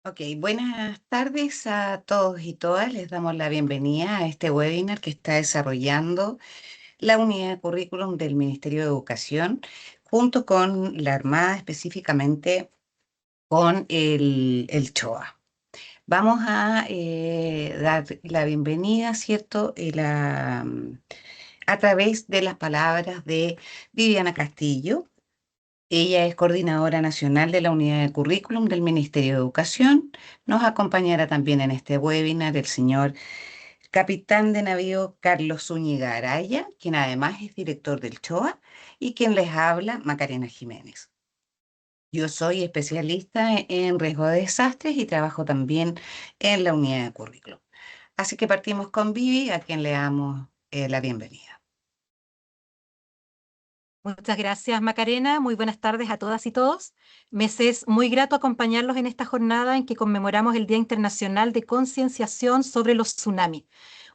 Ok, buenas tardes a todos y todas. Les damos la bienvenida a este webinar que está desarrollando la unidad de currículum del Ministerio de Educación junto con la Armada, específicamente con el CHOA. Vamos a dar la bienvenida, ¿cierto? A través de las palabras de Viviana Castillo. Ella es coordinadora nacional de la unidad de currículum del Ministerio de Educación. Nos acompañará también en este webinar el señor capitán de navío Carlos Zúñiga Araya, quien además es director del CHOA, y quien les habla, Macarena Jiménez. Yo soy especialista en riesgo de desastres y trabajo también en la unidad de currículum. Así que partimos con Vivi, a quien le damos la bienvenida. Muchas gracias, Macarena. Muy buenas tardes a todas y todos. Me es muy grato acompañarlos en esta jornada en que conmemoramos el Día Internacional de Concienciación sobre los Tsunamis,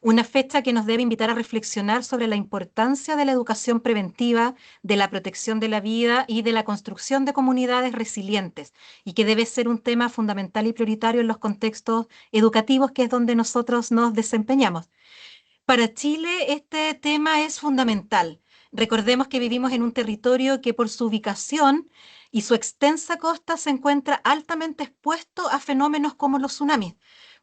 una fecha que nos debe invitar a reflexionar sobre la importancia de la educación preventiva, de la protección de la vida y de la construcción de comunidades resilientes, y que debe ser un tema fundamental y prioritario en los contextos educativos, que es donde nosotros nos desempeñamos. Para Chile este tema es fundamental. Recordemos que vivimos en un territorio que por su ubicación y su extensa costa se encuentra altamente expuesto a fenómenos como los tsunamis.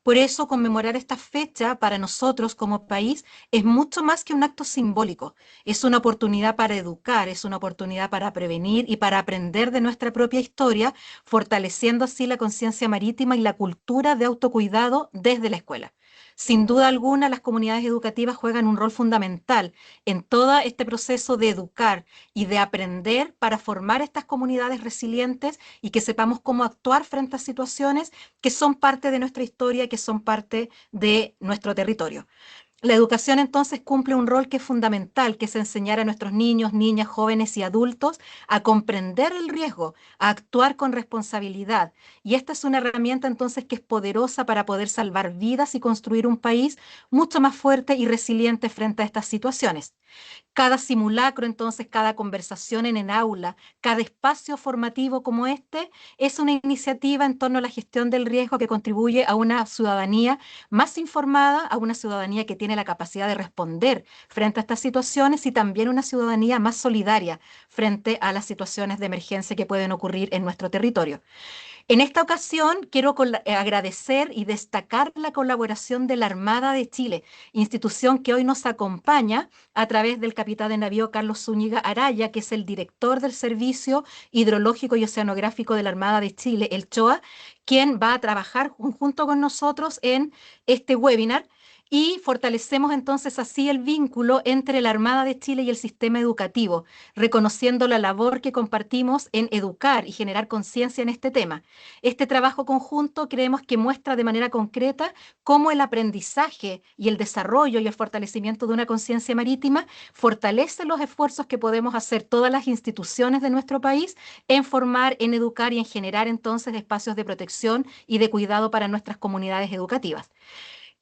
Por eso conmemorar esta fecha para nosotros como país es mucho más que un acto simbólico. Es una oportunidad para educar, es una oportunidad para prevenir y para aprender de nuestra propia historia, fortaleciendo así la conciencia marítima y la cultura de autocuidado desde la escuela. Sin duda alguna, las comunidades educativas juegan un rol fundamental en todo este proceso de educar y de aprender para formar estas comunidades resilientes y que sepamos cómo actuar frente a situaciones que son parte de nuestra historia, que son parte de nuestro territorio. La educación entonces cumple un rol que es fundamental, que es enseñar a nuestros niños, niñas, jóvenes y adultos a comprender el riesgo, a actuar con responsabilidad. Y esta es una herramienta entonces que es poderosa para poder salvar vidas y construir un país mucho más fuerte y resiliente frente a estas situaciones. Cada simulacro, entonces, cada conversación en el aula, cada espacio formativo como este, es una iniciativa en torno a la gestión del riesgo que contribuye a una ciudadanía más informada, a una ciudadanía que tiene la capacidad de responder frente a estas situaciones y también una ciudadanía más solidaria frente a las situaciones de emergencia que pueden ocurrir en nuestro territorio. En esta ocasión quiero agradecer y destacar la colaboración de la Armada de Chile, institución que hoy nos acompaña a través del capitán de navío Carlos Zúñiga Araya, que es el director del Servicio Hidrológico y Oceanográfico de la Armada de Chile, el CHOA, quien va a trabajar junto con nosotros en este webinar. Y fortalecemos entonces así el vínculo entre la Armada de Chile y el sistema educativo, reconociendo la labor que compartimos en educar y generar conciencia en este tema. Este trabajo conjunto creemos que muestra de manera concreta cómo el aprendizaje y el desarrollo y el fortalecimiento de una conciencia marítima fortalece los esfuerzos que podemos hacer todas las instituciones de nuestro país en formar, en educar y en generar entonces espacios de protección y de cuidado para nuestras comunidades educativas.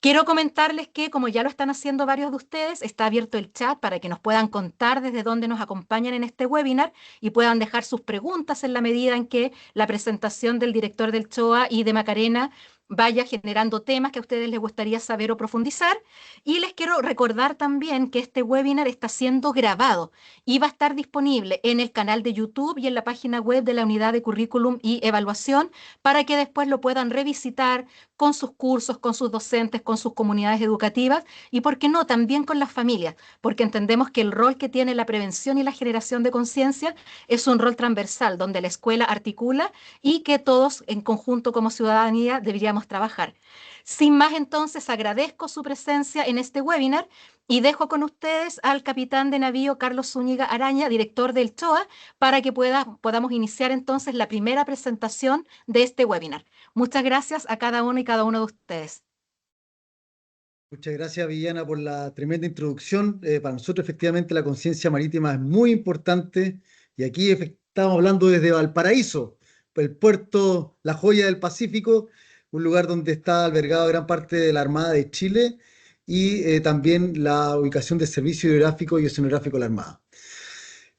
Quiero comentarles que, como ya lo están haciendo varios de ustedes, está abierto el chat para que nos puedan contar desde dónde nos acompañan en este webinar y puedan dejar sus preguntas en la medida en que la presentación del director del CHOA y de Macarena vaya generando temas que a ustedes les gustaría saber o profundizar. Y les quiero recordar también que este webinar está siendo grabado y va a estar disponible en el canal de YouTube y en la página web de la Unidad de Currículum y Evaluación para que después lo puedan revisitar con sus cursos, con sus docentes, con sus comunidades educativas y, ¿por qué no?, también con las familias, porque entendemos que el rol que tiene la prevención y la generación de conciencia es un rol transversal, donde la escuela articula y que todos en conjunto como ciudadanía deberíamos trabajar. Sin más, entonces, agradezco su presencia en este webinar y dejo con ustedes al capitán de navío Carlos Zúñiga Araña, director del CHOA, para que podamos iniciar entonces la primera presentación de este webinar. Muchas gracias a cada uno y cada uno de ustedes. Muchas gracias, Villana, por la tremenda introducción. Para nosotros, efectivamente, la conciencia marítima es muy importante y aquí estamos hablando desde Valparaíso, el puerto, la joya del Pacífico, un lugar donde está albergada gran parte de la Armada de Chile y también la ubicación del Servicio Hidrográfico y Oceanográfico de la Armada.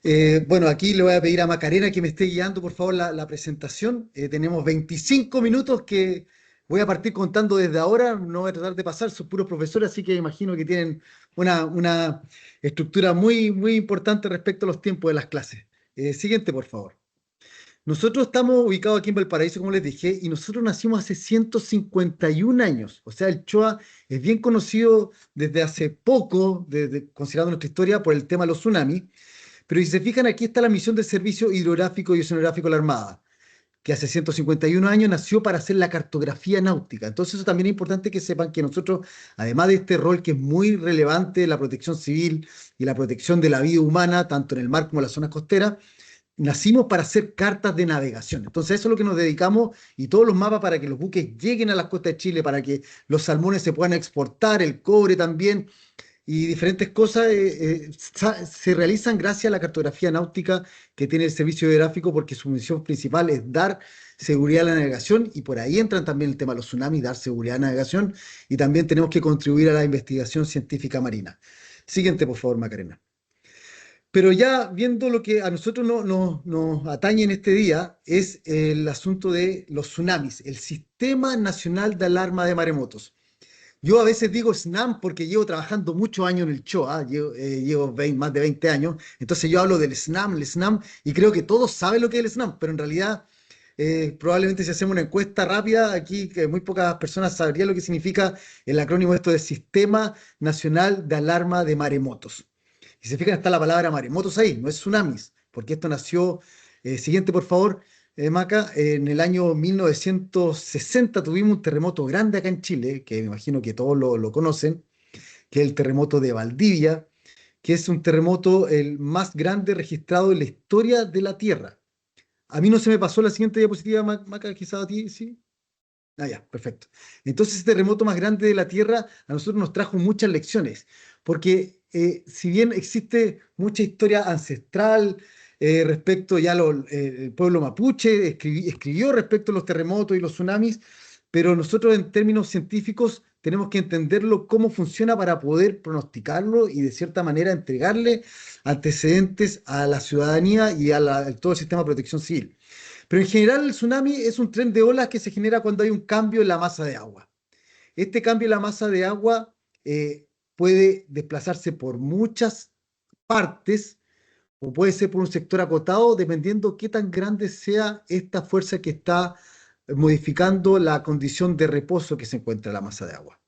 Bueno, aquí le voy a pedir a Macarena que me esté guiando, por favor, la presentación. Tenemos 25 minutos que voy a partir contando desde ahora. No voy a tratar de pasar, son puros profesores, así que imagino que tienen una estructura muy, muy importante respecto a los tiempos de las clases. Siguiente, por favor. Nosotros estamos ubicados aquí en Valparaíso, como les dije, y nosotros nacimos hace 151 años. O sea, el Choa es bien conocido desde hace poco, considerando nuestra historia, por el tema de los tsunamis. Pero si se fijan, aquí está la misión de servicio hidrográfico y oceanográfico de la Armada, que hace 151 años nació para hacer la cartografía náutica. Entonces, eso también es importante que sepan que nosotros, además de este rol que es muy relevante, la protección civil y la protección de la vida humana, tanto en el mar como en las zonas costeras, nacimos para hacer cartas de navegación. Entonces, eso es lo que nos dedicamos y todos los mapas para que los buques lleguen a las costas de Chile, para que los salmones se puedan exportar, el cobre también y diferentes cosas se realizan gracias a la cartografía náutica que tiene el servicio geográfico porque su misión principal es dar seguridad a la navegación y por ahí entran también el tema de los tsunamis, dar seguridad a la navegación y también tenemos que contribuir a la investigación científica marina. Siguiente, por favor, Macarena. Pero ya viendo lo que a nosotros nos atañe en este día es el asunto de los tsunamis, el Sistema Nacional de Alarma de Maremotos. Yo a veces digo SNAM porque llevo trabajando muchos años en el CHOA, llevo más de 20 años, entonces yo hablo del SNAM, el SNAM, y creo que todos saben lo que es el SNAM, pero en realidad probablemente si hacemos una encuesta rápida, aquí que muy pocas personas sabrían lo que significa el acrónimo esto de Sistema Nacional de Alarma de Maremotos. Y se fijan, está la palabra maremotos ahí, no es tsunamis, porque esto nació, siguiente por favor, Maca, en el año 1960 tuvimos un terremoto grande acá en Chile, que me imagino que todos lo conocen, que es el terremoto de Valdivia, que es un terremoto el más grande registrado en la historia de la Tierra. A mí no se me pasó la siguiente diapositiva, Maca, quizás a ti, ¿sí? Ah, ya, perfecto. Entonces, este terremoto más grande de la Tierra a nosotros nos trajo muchas lecciones, porque si bien existe mucha historia ancestral respecto ya el pueblo mapuche escribió respecto a los terremotos y los tsunamis, pero nosotros en términos científicos tenemos que entenderlo cómo funciona para poder pronosticarlo y de cierta manera entregarle antecedentes a la ciudadanía y a todo el sistema de protección civil. Pero en general el tsunami es un tren de olas que se genera cuando hay un cambio en la masa de agua. Este cambio en la masa de agua puede desplazarse por muchas partes o puede ser por un sector acotado, dependiendo qué tan grande sea esta fuerza que está modificando la condición de reposo que se encuentra en la masa de agua.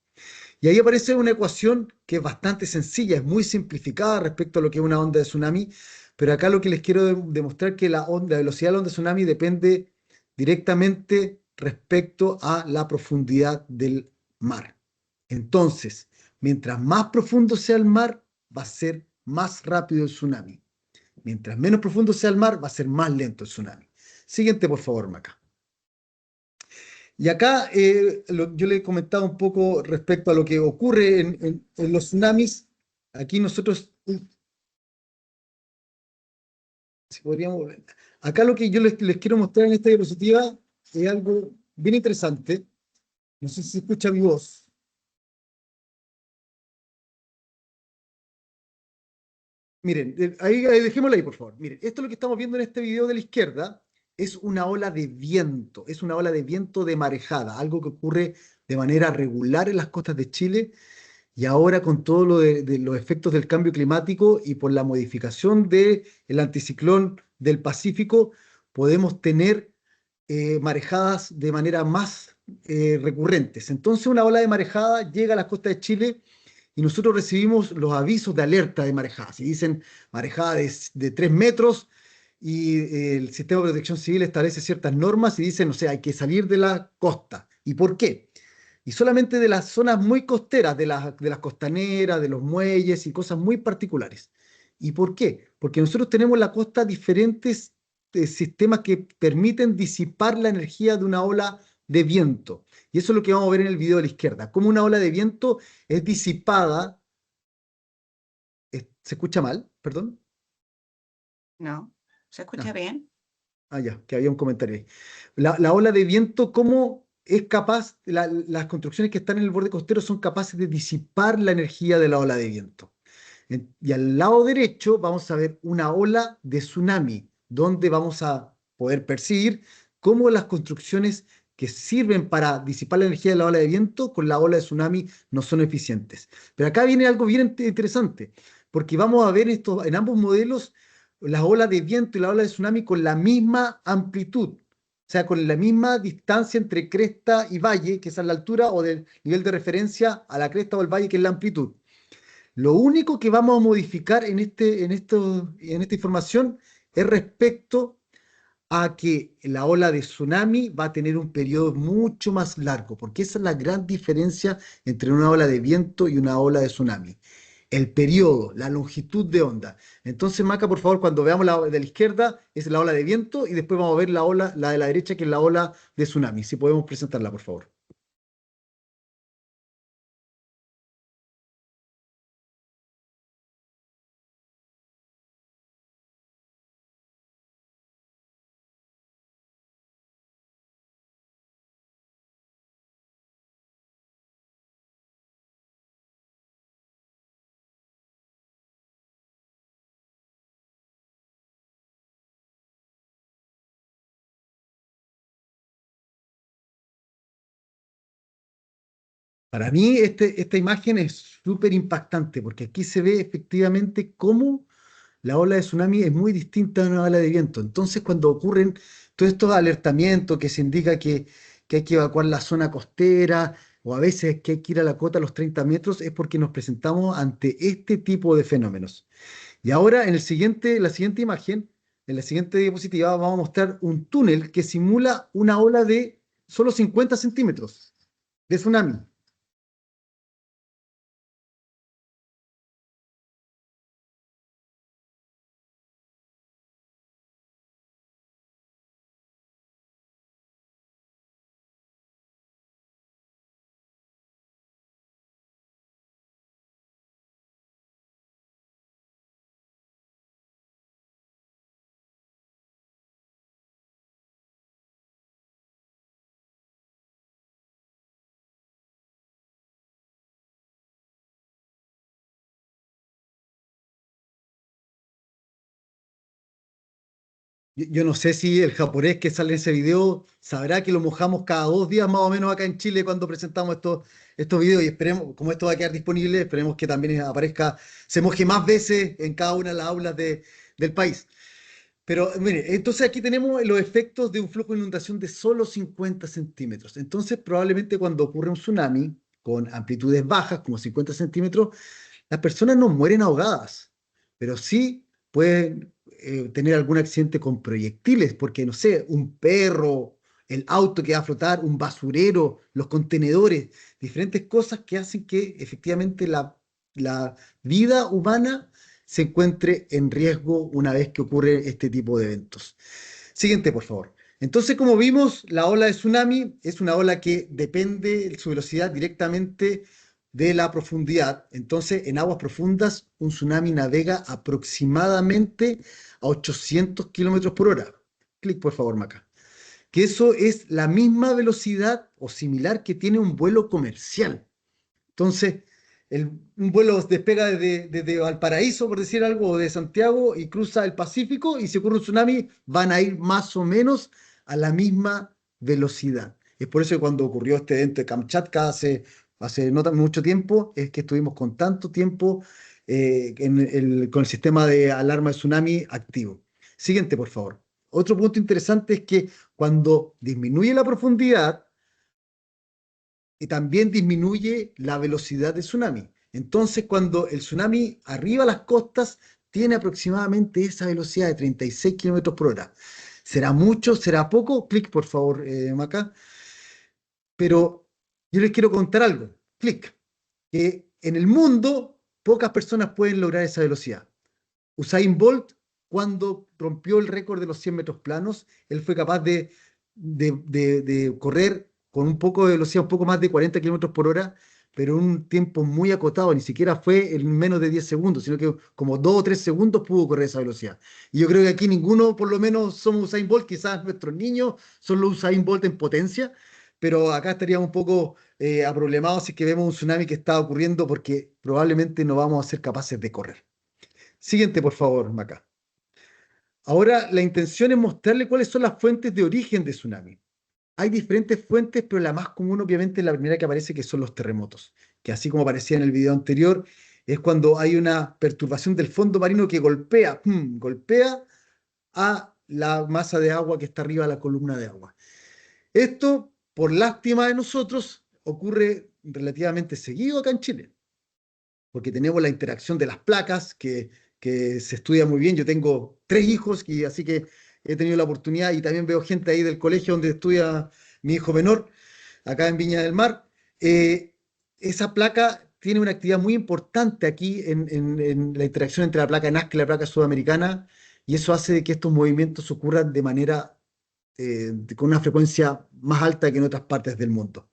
Y ahí aparece una ecuación que es bastante sencilla, es muy simplificada respecto a lo que es una onda de tsunami, pero acá lo que les quiero demostrar es que la velocidad de la onda de tsunami depende directamente respecto a la profundidad del mar. Entonces, mientras más profundo sea el mar, va a ser más rápido el tsunami. Mientras menos profundo sea el mar, va a ser más lento el tsunami. Siguiente, por favor, Maca. Y acá yo le he comentado un poco respecto a lo que ocurre en los tsunamis. Aquí nosotros, si podríamos, acá lo que yo les quiero mostrar en esta diapositiva es algo bien interesante. No sé si se escucha mi voz. Miren, ahí dejémosla ahí, por favor. Miren, esto es lo que estamos viendo en este video de la izquierda. Es una ola de viento, es una ola de viento de marejada, algo que ocurre de manera regular en las costas de Chile. Y ahora con todo lo de los efectos del cambio climático y por la modificación del anticiclón del Pacífico, podemos tener marejadas de manera más recurrentes. Entonces una ola de marejada llega a las costas de Chile y nosotros recibimos los avisos de alerta de marejada. Si dicen marejada de 3 metros y el sistema de protección civil establece ciertas normas y dicen, o sea, hay que salir de la costa. ¿Y por qué? Y solamente de las zonas muy costeras, de las costaneras, de los muelles y cosas muy particulares. ¿Y por qué? Porque nosotros tenemos en la costa diferentes sistemas que permiten disipar la energía de una ola de viento. Y eso es lo que vamos a ver en el video de la izquierda. Cómo una ola de viento es disipada. ¿Se escucha mal? Perdón. ¿No? ¿Se escucha Ah, bien? ya, que había un comentario ahí. La ola de viento, ¿cómo es capaz, las construcciones que están en el borde costero son capaces de disipar la energía de la ola de viento? Y al lado derecho vamos a ver una ola de tsunami, donde vamos a poder percibir cómo las construcciones que sirven para disipar la energía de la ola de viento con la ola de tsunami no son eficientes. Pero acá viene algo bien interesante, porque vamos a ver esto, en ambos modelos las olas de viento y la ola de tsunami con la misma amplitud. O sea, con la misma distancia entre cresta y valle, que es a la altura o del nivel de referencia a la cresta o el valle, que es la amplitud. Lo único que vamos a modificar en esta información es respecto a que la ola de tsunami va a tener un periodo mucho más largo, porque esa es la gran diferencia entre una ola de viento y una ola de tsunami. El periodo, la longitud de onda. Entonces, Maca, por favor, cuando veamos la de la izquierda, es la ola de viento, y después vamos a ver la ola, la de la derecha, que es la ola de tsunami. Si podemos presentarla, por favor. Para mí, esta imagen es súper impactante, porque aquí se ve efectivamente cómo la ola de tsunami es muy distinta a una ola de viento. Entonces, cuando ocurren todos estos alertamientos que se indica que hay que evacuar la zona costera, o a veces que hay que ir a la cota a los 30 metros, es porque nos presentamos ante este tipo de fenómenos. Y ahora, la siguiente imagen, en la siguiente diapositiva, vamos a mostrar un túnel que simula una ola de solo 50 centímetros de tsunami. Yo no sé si el japonés que sale en ese video sabrá que lo mojamos cada 2 días más o menos acá en Chile cuando presentamos estos videos, y esperemos, como esto va a quedar disponible, esperemos que también aparezca, se moje más veces en cada una de las aulas del país. Pero mire, entonces aquí tenemos los efectos de un flujo de inundación de solo 50 centímetros. Entonces probablemente cuando ocurre un tsunami con amplitudes bajas, como 50 centímetros, las personas no mueren ahogadas, pero sí pueden tener algún accidente con proyectiles, porque no sé, un perro, el auto que va a flotar, un basurero, los contenedores, diferentes cosas que hacen que efectivamente la vida humana se encuentre en riesgo una vez que ocurre este tipo de eventos. Siguiente, por favor. Entonces, como vimos, la ola de tsunami es una ola que depende de su velocidad directamente de la profundidad. Entonces, en aguas profundas, un tsunami navega aproximadamente a 800 kilómetros por hora. Clic, por favor, Maca. Que eso es la misma velocidad o similar que tiene un vuelo comercial. Entonces, un vuelo despega desde Valparaíso, por decir algo, o de Santiago, y cruza el Pacífico, y si ocurre un tsunami, van a ir más o menos a la misma velocidad. Es por eso que cuando ocurrió este evento de Kamchatka hace no tan mucho tiempo, es que estuvimos con tanto tiempo con el sistema de alarma de tsunami activo. Siguiente, por favor. Otro punto interesante es que cuando disminuye la profundidad, y también disminuye la velocidad del tsunami. Entonces, cuando el tsunami arriba las costas, tiene aproximadamente esa velocidad de 36 kilómetros por hora. ¿Será mucho? ¿Será poco? Clic, por favor, Maca. Pero yo les quiero contar algo. Clic. Que en el mundo pocas personas pueden lograr esa velocidad. Usain Bolt, cuando rompió el récord de los 100 metros planos, él fue capaz de correr con un poco de velocidad, un poco más de 40 kilómetros por hora, pero en un tiempo muy acotado, ni siquiera fue en menos de 10 segundos, sino que como 2 o 3 segundos pudo correr esa velocidad. Y yo creo que aquí ninguno, por lo menos, somos Usain Bolt, quizás nuestros niños son los Usain Bolt en potencia, pero acá estaríamos un poco aproblemados si es que vemos un tsunami que está ocurriendo porque probablemente no vamos a ser capaces de correr. Siguiente, por favor, Maca. Ahora, la intención es mostrarle cuáles son las fuentes de origen de tsunami. Hay diferentes fuentes, pero la más común, obviamente, es la primera que aparece, que son los terremotos, que así como aparecía en el video anterior, es cuando hay una perturbación del fondo marino que golpea, golpea a la masa de agua que está arriba de la columna de agua. Esto, por lástima de nosotros, ocurre relativamente seguido acá en Chile, porque tenemos la interacción de las placas que se estudia muy bien. Yo tengo 3 hijos, y así que he tenido la oportunidad y también veo gente ahí del colegio donde estudia mi hijo menor, acá en Viña del Mar. Eh, Esa placa tiene una actividad muy importante aquí en la interacción entre la placa Nazca y la placa sudamericana, y eso hace que estos movimientos ocurran de manera con una frecuencia más alta que en otras partes del mundo.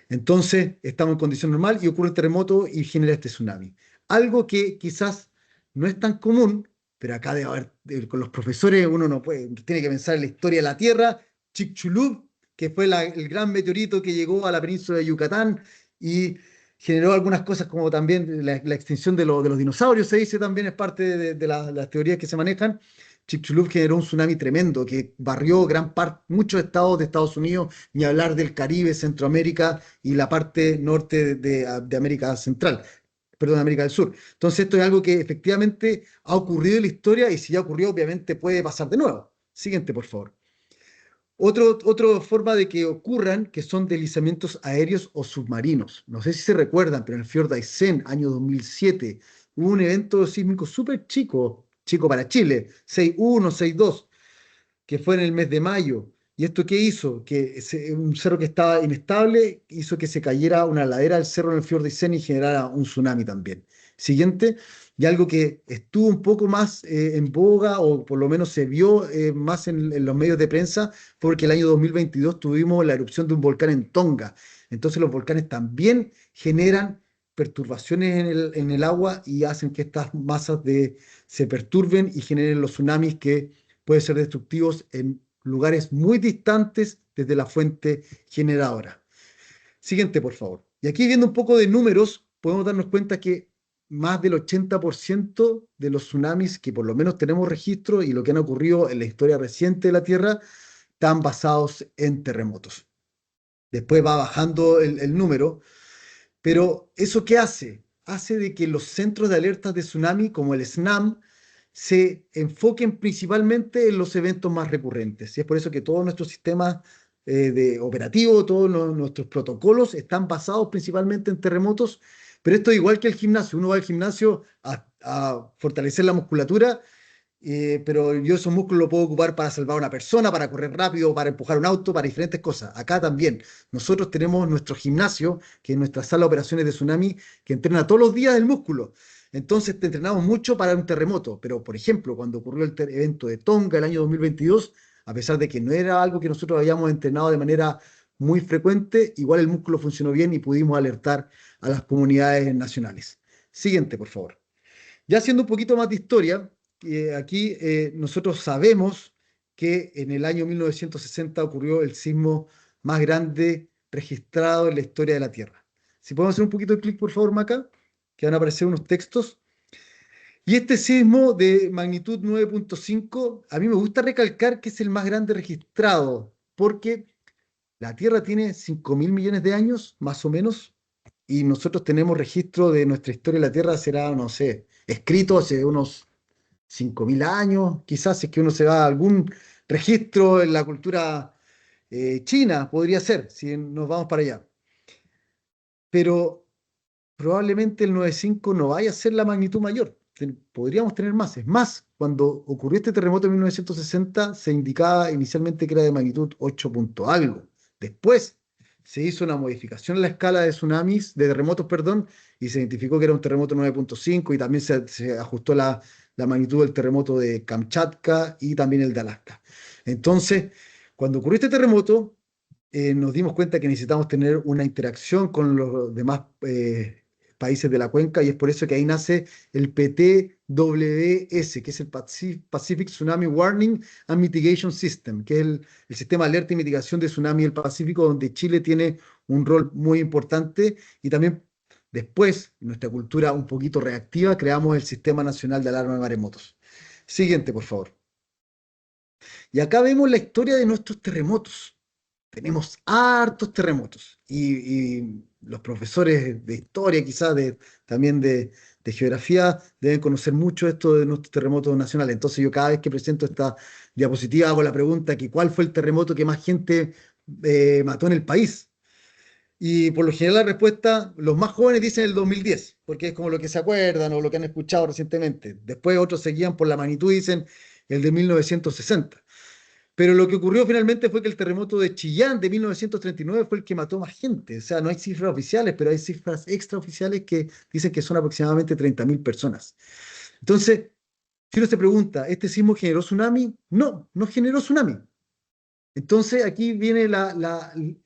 Entonces, estamos en condición normal y ocurre el terremoto y genera este tsunami. Algo que quizás no es tan común, pero acá debe haber, con los profesores uno no puede, tiene que pensar en la historia de la Tierra, Chicxulub, que fue el gran meteorito que llegó a la península de Yucatán y generó algunas cosas como también la extinción de los dinosaurios, se dice también, es parte de las teorías que se manejan. Chicxulub generó un tsunami tremendo que barrió gran parte, muchos estados de Estados Unidos, ni hablar del Caribe, Centroamérica y la parte norte de América Central, perdón, de América del Sur. Entonces esto es algo que efectivamente ha ocurrido en la historia y si ya ocurrió, obviamente puede pasar de nuevo. Siguiente, por favor. Otra forma de que ocurran, que son deslizamientos aéreos o submarinos. No sé si se recuerdan, pero en el Fiord Aysén, año 2007, hubo un evento sísmico súper chico, chico para Chile, 6.1, 6.2, que fue en el mes de mayo. ¿Y esto qué hizo? Que un cerro que estaba inestable hizo que se cayera una ladera del cerro en el Fiord Isen y generara un tsunami también. Siguiente, y algo que estuvo un poco más en boga, o por lo menos se vio más en los medios de prensa, fue porque el año 2022 tuvimos la erupción de un volcán en Tonga. Entonces los volcanes también generan perturbaciones en el agua y hacen que estas se perturben y generen los tsunamis que pueden ser destructivos en lugares muy distantes desde la fuente generadora. Siguiente, por favor. Y aquí viendo un poco de números, podemos darnos cuenta que más del 80% de los tsunamis que por lo menos tenemos registro y lo que han ocurrido en la historia reciente de la Tierra están basados en terremotos. Después va bajando el número, pero ¿eso qué hace? Hace de que los centros de alertas de tsunami, como el SNAM, se enfoquen principalmente en los eventos más recurrentes. Y es por eso que todos nuestros sistemas de operativo, todos nuestros protocolos están basados principalmente en terremotos. Pero esto es igual que el gimnasio. Uno va al gimnasio a fortalecer la musculatura, pero yo esos músculos los puedo ocupar para salvar a una persona, para correr rápido, para empujar un auto, para diferentes cosas. Acá también. Nosotros tenemos nuestro gimnasio, que es nuestra sala de operaciones de tsunami, que entrena todos los días el músculo. Entonces te entrenamos mucho para un terremoto. Pero, por ejemplo, cuando ocurrió el evento de Tonga el año 2022, a pesar de que no era algo que nosotros habíamos entrenado de manera muy frecuente, igual el músculo funcionó bien y pudimos alertar a las comunidades nacionales. Siguiente, por favor. Ya haciendo un poquito más de historia, aquí nosotros sabemos que en el año 1960 ocurrió el sismo más grande registrado en la historia de la Tierra. Si podemos hacer un poquito de clic, por favor, Maca, que van a aparecer unos textos. Y este sismo de magnitud 9.5, a mí me gusta recalcar que es el más grande registrado, porque la Tierra tiene 5.000 millones de años, más o menos, y nosotros tenemos registro de nuestra historia de la Tierra, será, no sé, escrito hace unos 5.000 años, quizás si es que uno se va a algún registro en la cultura china, podría ser, si nos vamos para allá. Pero probablemente el 9.5 no vaya a ser la magnitud mayor, podríamos tener más. Es más, cuando ocurrió este terremoto en 1960, se indicaba inicialmente que era de magnitud 8 punto algo. Después se hizo una modificación en la escala de tsunamis, de terremotos, perdón, y se identificó que era un terremoto 9.5 y también se ajustó la magnitud del terremoto de Kamchatka y también el de Alaska. Entonces, cuando ocurrió este terremoto, nos dimos cuenta que necesitamos tener una interacción con los demás países de la cuenca, y es por eso que ahí nace el PTWS, que es el Pacific Tsunami Warning and Mitigation System, que es el sistema de alerta y mitigación de tsunami del Pacífico, donde Chile tiene un rol muy importante. Y también después, en nuestra cultura un poquito reactiva, creamos el Sistema Nacional de Alarma de Maremotos. Siguiente, por favor. Y acá vemos la historia de nuestros terremotos. Tenemos hartos terremotos y los profesores de historia, quizás también de geografía, deben conocer mucho esto de nuestros terremotos nacionales. Entonces yo cada vez que presento esta diapositiva hago la pregunta que ¿cuál fue el terremoto que más gente mató en el país? Y por lo general la respuesta, los más jóvenes dicen el 2010, porque es como lo que se acuerdan o lo que han escuchado recientemente. Después otros seguían por la magnitud y dicen el de 1960. Pero lo que ocurrió finalmente fue que el terremoto de Chillán de 1939 fue el que mató más gente. O sea, no hay cifras oficiales, pero hay cifras extraoficiales que dicen que son aproximadamente 30.000 personas. Entonces, si uno se pregunta, ¿este sismo generó tsunami? No, no generó tsunami. Entonces, aquí vienen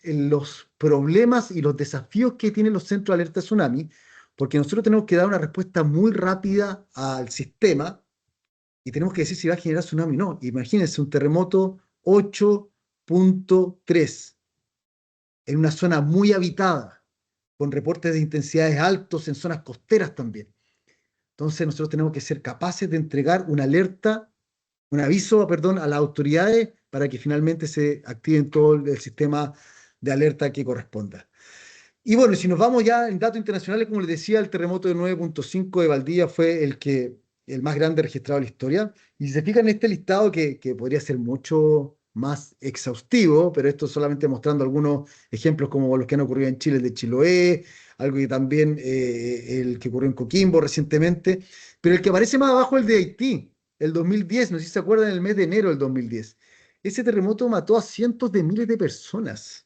los problemas y los desafíos que tienen los centros de alerta de tsunami, porque nosotros tenemos que dar una respuesta muy rápida al sistema y tenemos que decir si va a generar tsunami o no. Imagínense un terremoto 8.3 en una zona muy habitada, con reportes de intensidades altos en zonas costeras también. Entonces nosotros tenemos que ser capaces de entregar una alerta, un aviso, perdón, a las autoridades para que finalmente se active todo el sistema de alerta que corresponda. Y bueno, si nos vamos ya en datos internacionales, como les decía, el terremoto de 9.5 de Valdivia fue el más grande registrado en la historia. Y si se fijan en este listado, que podría ser mucho más exhaustivo, pero esto solamente mostrando algunos ejemplos como los que han ocurrido en Chile, el de Chiloé, algo que también el que ocurrió en Coquimbo recientemente, pero el que aparece más abajo es el de Haití, el 2010, no sé si se acuerdan, en el mes de enero del 2010. Ese terremoto mató a cientos de miles de personas.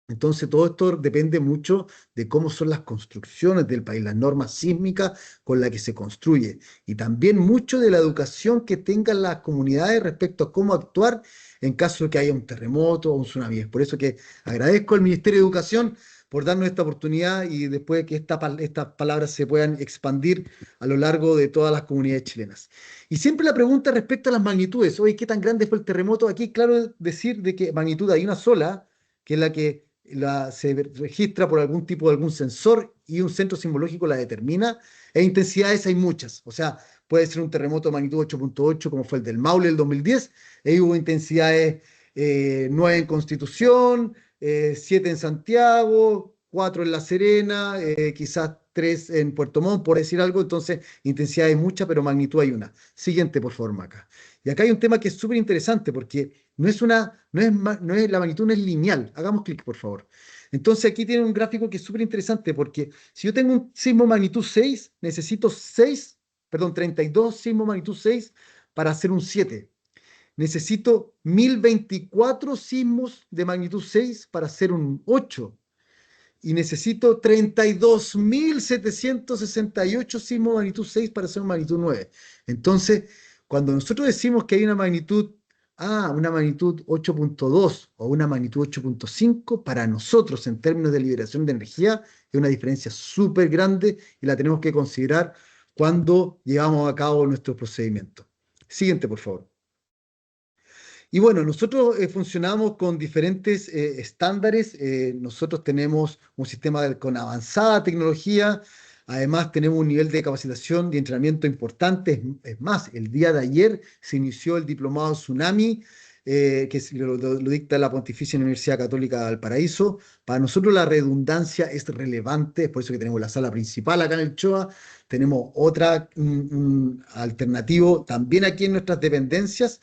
Entonces, todo esto depende mucho de cómo son las construcciones del país, las normas sísmicas con las que se construye, y también mucho de la educación que tengan las comunidades respecto a cómo actuar en caso de que haya un terremoto o un tsunami. Es por eso que agradezco al Ministerio de Educación por darnos esta oportunidad y después que estas palabras se puedan expandir a lo largo de todas las comunidades chilenas. Y siempre la pregunta respecto a las magnitudes, oye, ¿qué tan grande fue el terremoto? Aquí, claro, decir de que magnitud hay una sola, que es la que se registra por algún tipo de algún sensor y un centro sismológico la determina, e intensidades hay muchas. O sea, puede ser un terremoto de magnitud 8.8 como fue el del Maule del 2010, y hubo intensidades 9 en Constitución, 7 en Santiago, 4 en La Serena, quizás 3 en Puerto Montt, por decir algo. Entonces, intensidad hay mucha, pero magnitud hay una. Siguiente, por favor, Maca. Y acá hay un tema que es súper interesante porque la magnitud no es lineal. Hagamos clic, por favor. Entonces aquí tiene un gráfico que es súper interesante porque si yo tengo un sismo magnitud 6, necesito 32 sismos magnitud 6 para hacer un 7. Necesito 1024 sismos de magnitud 6 para hacer un 8. Y necesito 32.768 sismos de magnitud 6 para hacer un magnitud 9. Entonces, cuando nosotros decimos que hay una magnitud 8.2 o una magnitud 8.5, para nosotros en términos de liberación de energía es una diferencia súper grande y la tenemos que considerar cuando llevamos a cabo nuestro procedimiento. Siguiente, por favor. Y bueno, nosotros funcionamos con diferentes estándares. Nosotros tenemos un sistema con avanzada tecnología. Además, tenemos un nivel de capacitación y entrenamiento importante. Es más, el día de ayer se inició el diplomado Tsunami, que lo dicta la Pontificia Universidad Católica de Valparaíso. Para nosotros la redundancia es relevante, es por eso que tenemos la sala principal acá en el CHOA. Tenemos otra alternativo también aquí en nuestras dependencias.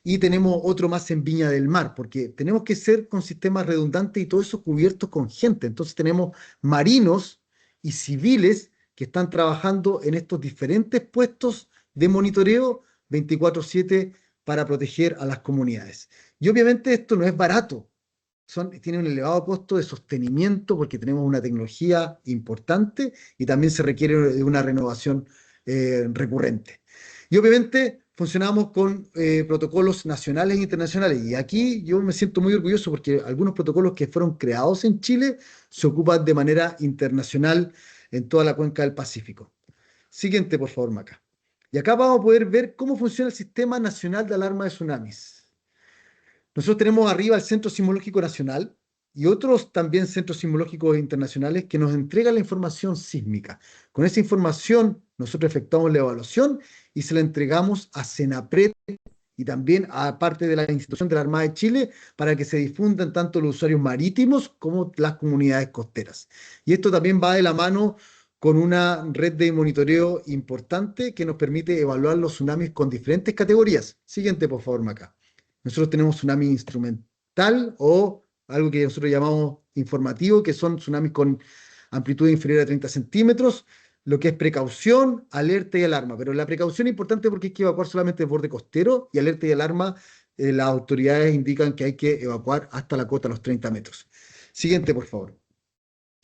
Y tenemos otro más en Viña del Mar, porque tenemos que ser con sistemas redundantes y todo eso cubierto con gente. Entonces tenemos marinos y civiles que están trabajando en estos diferentes puestos de monitoreo 24/7 para proteger a las comunidades. Y obviamente esto no es barato, tiene un elevado costo de sostenimiento porque tenemos una tecnología importante y también se requiere de una renovación recurrente. Y obviamente funcionamos con protocolos nacionales e internacionales. Y aquí yo me siento muy orgulloso porque algunos protocolos que fueron creados en Chile se ocupan de manera internacional en toda la cuenca del Pacífico. Siguiente, por favor, Maca. Y acá vamos a poder ver cómo funciona el Sistema Nacional de Alarma de Tsunamis. Nosotros tenemos arriba el Centro Sismológico Nacional y otros también centros sismológicos internacionales que nos entregan la información sísmica. Con esa información nosotros efectuamos la evaluación y se la entregamos a CENAPRED y también a parte de la institución de la Armada de Chile para que se difundan tanto los usuarios marítimos como las comunidades costeras. Y esto también va de la mano con una red de monitoreo importante que nos permite evaluar los tsunamis con diferentes categorías. Siguiente, por favor, Maca. Nosotros tenemos tsunami instrumental o algo que nosotros llamamos informativo, que son tsunamis con amplitud inferior a 30 centímetros, lo que es precaución, alerta y alarma. Pero la precaución es importante porque hay que evacuar solamente el borde costero y alerta y alarma, las autoridades indican que hay que evacuar hasta la cota, los 30 metros. Siguiente, por favor.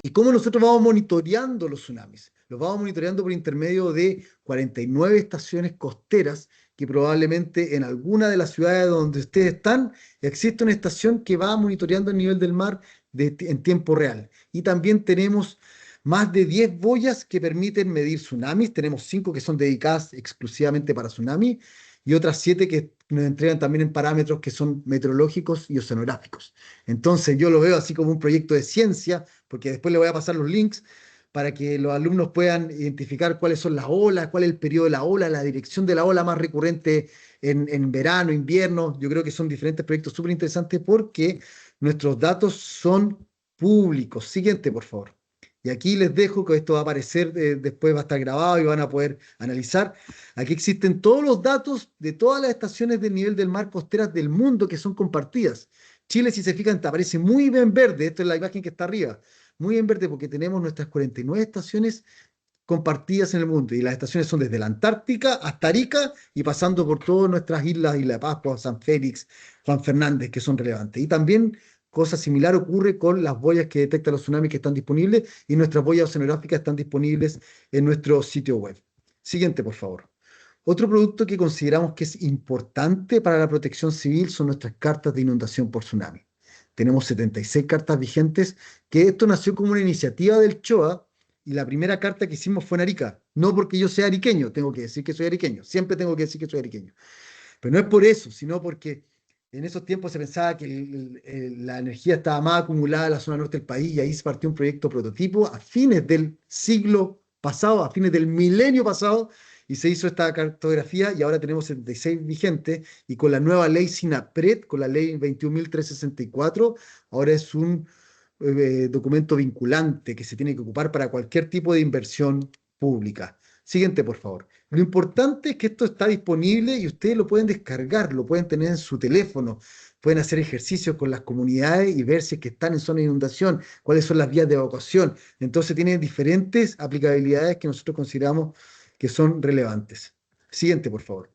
¿Y cómo nosotros vamos monitoreando los tsunamis? Los vamos monitoreando por intermedio de 49 estaciones costeras que probablemente en alguna de las ciudades donde ustedes están existe una estación que va monitoreando el nivel del mar en tiempo real. Y también tenemos más de 10 boyas que permiten medir tsunamis. Tenemos 5 que son dedicadas exclusivamente para tsunami y otras 7 que nos entregan también en parámetros que son meteorológicos y oceanográficos. Entonces yo lo veo así como un proyecto de ciencia, porque después le voy a pasar los links para que los alumnos puedan identificar cuáles son las olas, cuál es el periodo de la ola, la dirección de la ola más recurrente en verano, invierno. Yo creo que son diferentes proyectos súper interesantes porque nuestros datos son públicos. Siguiente, por favor. Y aquí les dejo que esto va a aparecer, después va a estar grabado y van a poder analizar. Aquí existen todos los datos de todas las estaciones del nivel del mar costeras del mundo que son compartidas. Chile, si se fijan, te aparece muy bien verde. Esta es la imagen que está arriba. Muy en verde porque tenemos nuestras 49 estaciones compartidas en el mundo. Y las estaciones son desde la Antártica hasta Arica y pasando por todas nuestras islas, Isla de Pascua, San Félix, Juan Fernández, que son relevantes. Y también cosa similar ocurre con las boyas que detectan los tsunamis que están disponibles y nuestras boyas oceanográficas están disponibles en nuestro sitio web. Siguiente, por favor. Otro producto que consideramos que es importante para la protección civil son nuestras cartas de inundación por tsunami. Tenemos 76 cartas vigentes, que esto nació como una iniciativa del CHOA y la primera carta que hicimos fue en Arica. No porque yo sea ariqueño, tengo que decir que soy ariqueño, siempre tengo que decir que soy ariqueño. Pero no es por eso, sino porque en esos tiempos se pensaba que la energía estaba más acumulada en la zona norte del país y ahí se partió un proyecto prototipo a fines del siglo pasado, a fines del milenio pasado, y se hizo esta cartografía y ahora tenemos 76 vigentes y con la nueva ley SINAPRED, con la ley 21.364, ahora es un documento vinculante que se tiene que ocupar para cualquier tipo de inversión pública. Siguiente, por favor. Lo importante es que esto está disponible y ustedes lo pueden descargar, lo pueden tener en su teléfono, pueden hacer ejercicios con las comunidades y ver si es que están en zona de inundación, cuáles son las vías de evacuación. Entonces tiene diferentes aplicabilidades que nosotros consideramos que son relevantes. Siguiente, por favor.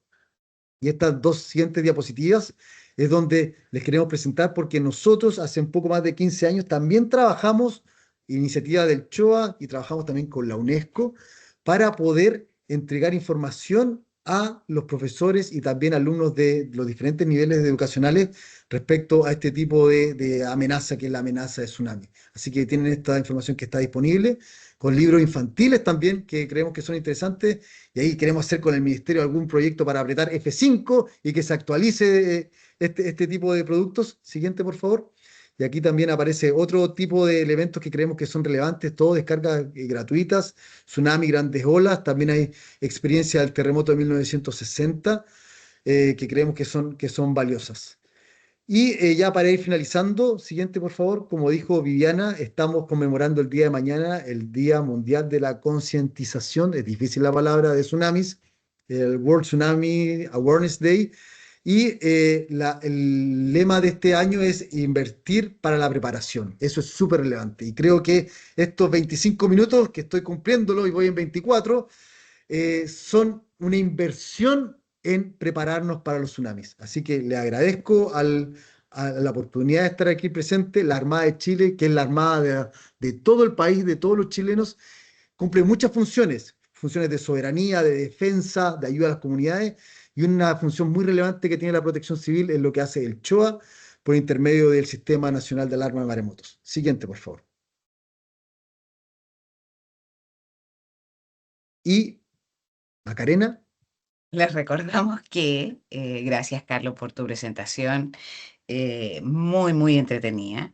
Y estas dos siguientes diapositivas es donde les queremos presentar porque nosotros hace un poco más de 15 años también trabajamos, iniciativa del CHOA y trabajamos también con la UNESCO para poder entregar información a los profesores y también alumnos de los diferentes niveles educacionales respecto a este tipo de amenaza que es la amenaza de tsunami. Así que tienen esta información que está disponible, con libros infantiles también que creemos que son interesantes y ahí queremos hacer con el Ministerio algún proyecto para apretar F5 y que se actualice este tipo de productos. Siguiente, por favor. Y aquí también aparece otro tipo de elementos que creemos que son relevantes, todo descargas gratuitas, tsunami, grandes olas, también hay experiencia del terremoto de 1960 que creemos que son valiosas. Y ya para ir finalizando, siguiente por favor, como dijo Viviana, estamos conmemorando el día de mañana, el Día Mundial de la Concientización, es difícil la palabra, de tsunamis, el World Tsunami Awareness Day, y el lema de este año es invertir para la preparación. Eso es súper relevante. Y creo que estos 25 minutos que estoy cumpliéndolo y voy en 24, son una inversión en prepararnos para los tsunamis. Así que le agradezco a la oportunidad de estar aquí presente, la Armada de Chile, que es la Armada de todo el país, de todos los chilenos, cumple muchas funciones, funciones de soberanía, de defensa, de ayuda a las comunidades, y una función muy relevante que tiene la protección civil es lo que hace el CHOA por intermedio del Sistema Nacional de Alarma de Maremotos. Siguiente, por favor. Y Macarena, Les recordamos que, gracias Carlos por tu presentación, muy, muy entretenida,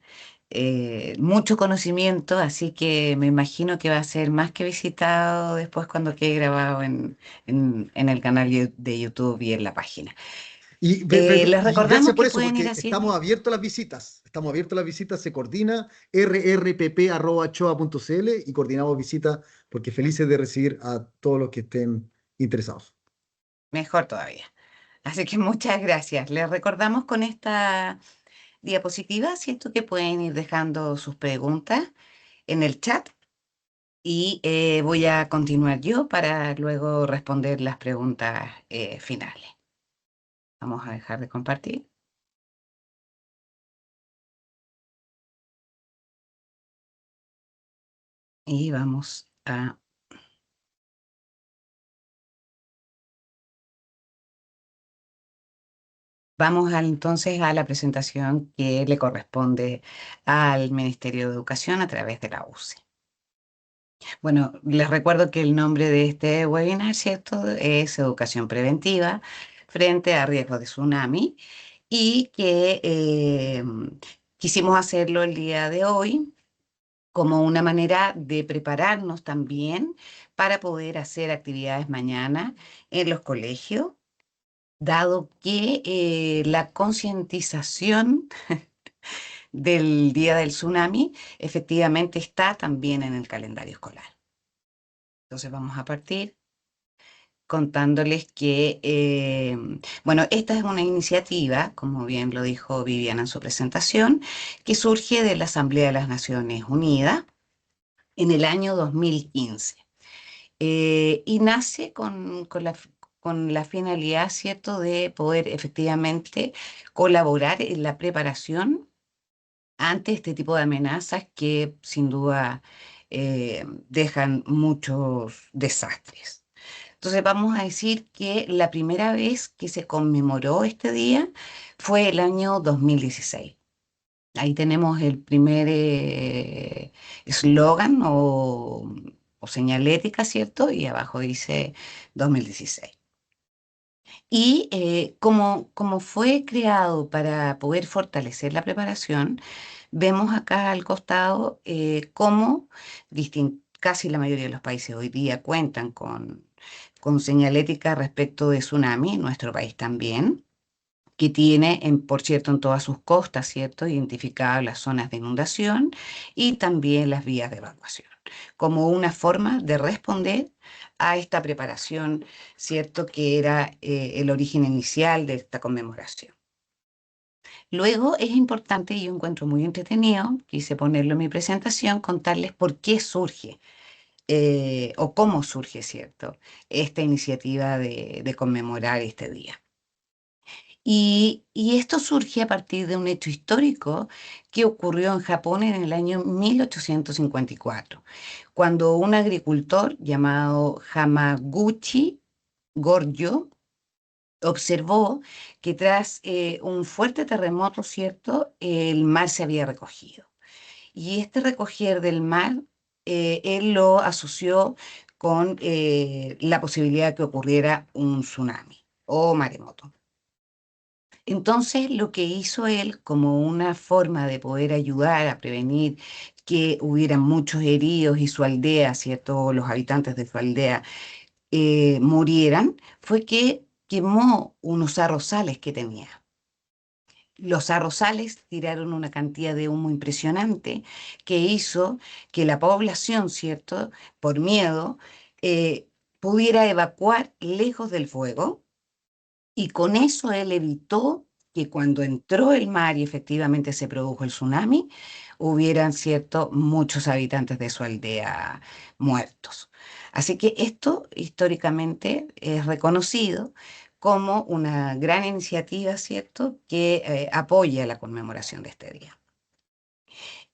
mucho conocimiento, así que me imagino que va a ser más que visitado después cuando quede grabado en el canal de YouTube y en la página. Les y recordamos gracias por que eso, pueden ir porque haciendo. estamos abiertos a las visitas. Estamos abiertos a las visitas, se coordina rrpp@choa.cl y coordinamos visitas porque felices de recibir a todos los que estén interesados. Mejor todavía. Así que muchas gracias. Les recordamos con esta diapositiva, ¿cierto? Que pueden ir dejando sus preguntas en el chat y voy a continuar yo para luego responder las preguntas finales. Vamos a dejar de compartir y entonces a la presentación que le corresponde al Ministerio de Educación a través de la UCE. Bueno, les recuerdo que el nombre de este webinar, ¿cierto?, es Educación Preventiva frente a riesgos de tsunami y que quisimos hacerlo el día de hoy como una manera de prepararnos también para poder hacer actividades mañana en los colegios, dado que la concientización del día del tsunami efectivamente está también en el calendario escolar. Entonces vamos a partir contándoles que, bueno, esta es una iniciativa, como bien lo dijo Viviana en su presentación, que surge de la Asamblea de las Naciones Unidas en el año 2015 y nace con la finalidad, ¿cierto?, de poder efectivamente colaborar en la preparación ante este tipo de amenazas que sin duda dejan muchos desastres. Entonces vamos a decir que la primera vez que se conmemoró este día fue el año 2016. Ahí tenemos el primer eslogan o señalética, ¿cierto? Y abajo dice 2016. Y como fue creado para poder fortalecer la preparación, vemos acá al costado cómo casi la mayoría de los países hoy día cuentan con señalética respecto de tsunami, nuestro país también, que tiene, por cierto, en todas sus costas, ¿cierto?, identificadas las zonas de inundación y también las vías de evacuación, como una forma de responder a esta preparación, ¿cierto?, que era el origen inicial de esta conmemoración. Luego es importante, y yo encuentro muy entretenido, quise ponerlo en mi presentación, contarles por qué surge o cómo surge, ¿cierto?, esta iniciativa de conmemorar este día. Y esto surge a partir de un hecho histórico que ocurrió en Japón en el año 1854, cuando un agricultor llamado Hamaguchi Goryo observó que tras un fuerte terremoto, ¿cierto?, el mar se había recogido. Y este recoger del mar, él lo asoció con la posibilidad de que ocurriera un tsunami o maremoto. Entonces, lo que hizo él como una forma de poder ayudar a prevenir que hubieran muchos heridos y su aldea, ¿cierto? Los habitantes de su aldea murieran, fue que quemó unos arrozales que tenía. Los arrozales tiraron una cantidad de humo impresionante que hizo que la población, ¿cierto?, por miedo, pudiera evacuar lejos del fuego y con eso él evitó que cuando entró el mar y efectivamente se produjo el tsunami, hubieran, cierto, muchos habitantes de su aldea muertos. Así que esto históricamente es reconocido como una gran iniciativa, ¿cierto?, que apoya la conmemoración de este día.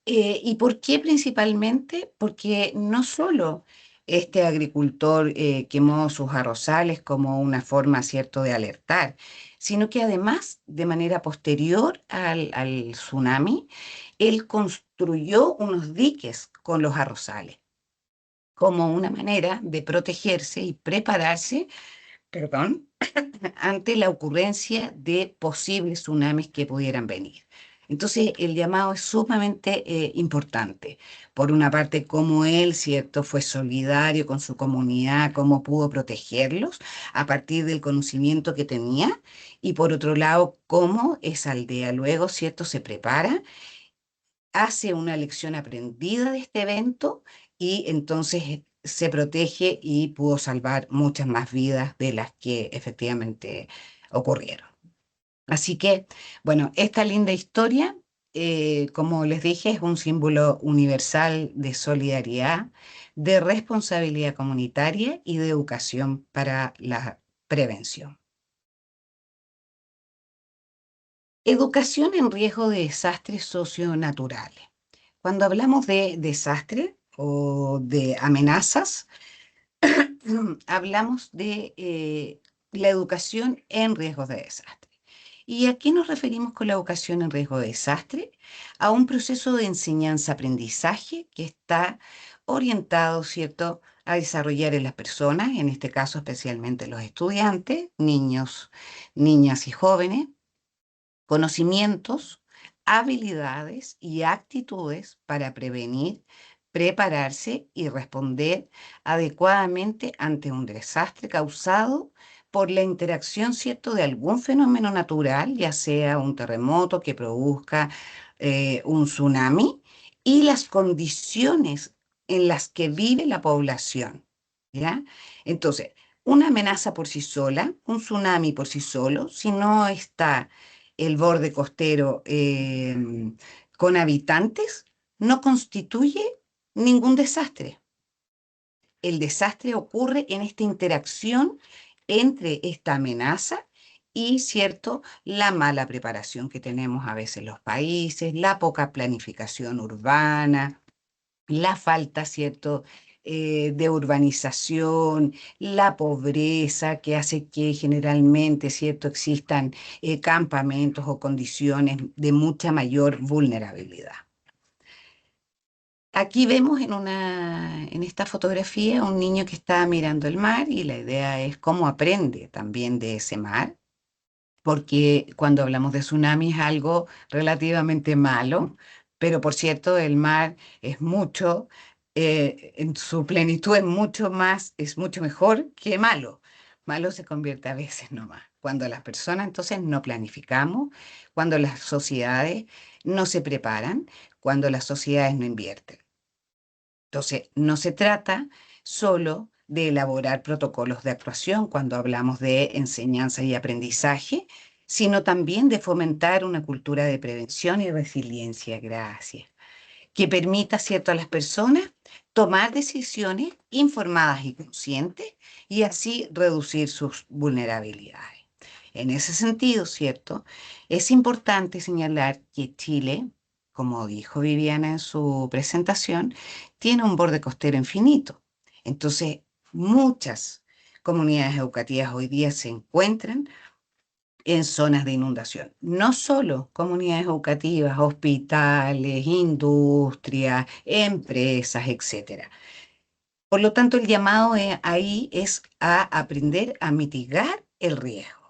¿Y por qué principalmente? Porque no solo este agricultor quemó sus arrozales como una forma, ¿cierto?, de alertar, sino que además, de manera posterior al tsunami, él construyó unos diques con los arrozales. como una manera de protegerse y prepararse, perdón, ante la ocurrencia de posibles tsunamis que pudieran venir. Entonces, el llamado es sumamente importante. Por una parte, cómo él, ¿cierto?, fue solidario con su comunidad, cómo pudo protegerlos a partir del conocimiento que tenía, y por otro lado, cómo esa aldea luego, ¿cierto?, se prepara, hace una lección aprendida de este evento y entonces se protege y pudo salvar muchas más vidas de las que efectivamente ocurrieron. Así que, bueno, esta linda historia, como les dije, es un símbolo universal de solidaridad, de responsabilidad comunitaria y de educación para la prevención. Educación en riesgo de desastres socionaturales. Cuando hablamos de desastre o de amenazas, hablamos de la educación en riesgos de desastre. ¿Y a qué nos referimos con la educación en riesgo de desastre? A un proceso de enseñanza-aprendizaje que está orientado, ¿cierto?, a desarrollar en las personas, en este caso especialmente los estudiantes, niños, niñas y jóvenes, conocimientos, habilidades y actitudes para prevenir, prepararse y responder adecuadamente ante un desastre causado por la interacción, ¿cierto?, de algún fenómeno natural, ya sea un terremoto que produzca un tsunami, y las condiciones en las que vive la población, ¿ya? Entonces, una amenaza por sí sola, un tsunami por sí solo, si no está el borde costero con habitantes, no constituye ningún desastre. El desastre ocurre en esta interacción entre esta amenaza y, cierto, la mala preparación que tenemos a veces los países, la poca planificación urbana, la falta, ¿cierto?, de urbanización, la pobreza que hace que generalmente, ¿cierto?, existan campamentos o condiciones de mucha mayor vulnerabilidad. Aquí vemos en esta fotografía un niño que está mirando el mar y la idea es cómo aprende también de ese mar, porque cuando hablamos de tsunami es algo relativamente malo, pero por cierto, el mar es mucho, en su plenitud es mucho mejor que malo. Malo se convierte a veces nomás. Cuando las personas entonces no planificamos, cuando las sociedades no se preparan, cuando las sociedades no invierten. Entonces, no se trata solo de elaborar protocolos de actuación cuando hablamos de enseñanza y aprendizaje, sino también de fomentar una cultura de prevención y resiliencia, gracias, que permita, ¿cierto?, a las personas tomar decisiones informadas y conscientes y así reducir sus vulnerabilidades. En ese sentido, ¿cierto?, es importante señalar que Chile, como dijo Viviana en su presentación, tiene un borde costero infinito. Entonces, muchas comunidades educativas hoy día se encuentran en zonas de inundación. No solo comunidades educativas, hospitales, industrias, empresas, etcétera. Por lo tanto, el llamado ahí es a aprender a mitigar el riesgo.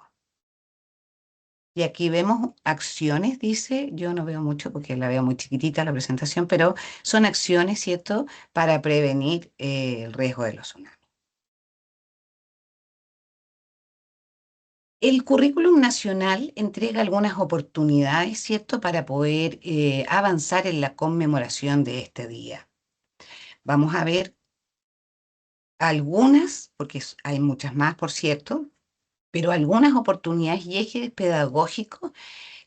Y aquí vemos acciones, dice, yo no veo mucho porque la veo muy chiquitita la presentación, pero son acciones, ¿cierto?, para prevenir el riesgo de los tsunamis. El currículum nacional entrega algunas oportunidades, ¿cierto?, para poder avanzar en la conmemoración de este día. Vamos a ver algunas, porque hay muchas más, por cierto, pero algunas oportunidades y ejes pedagógicos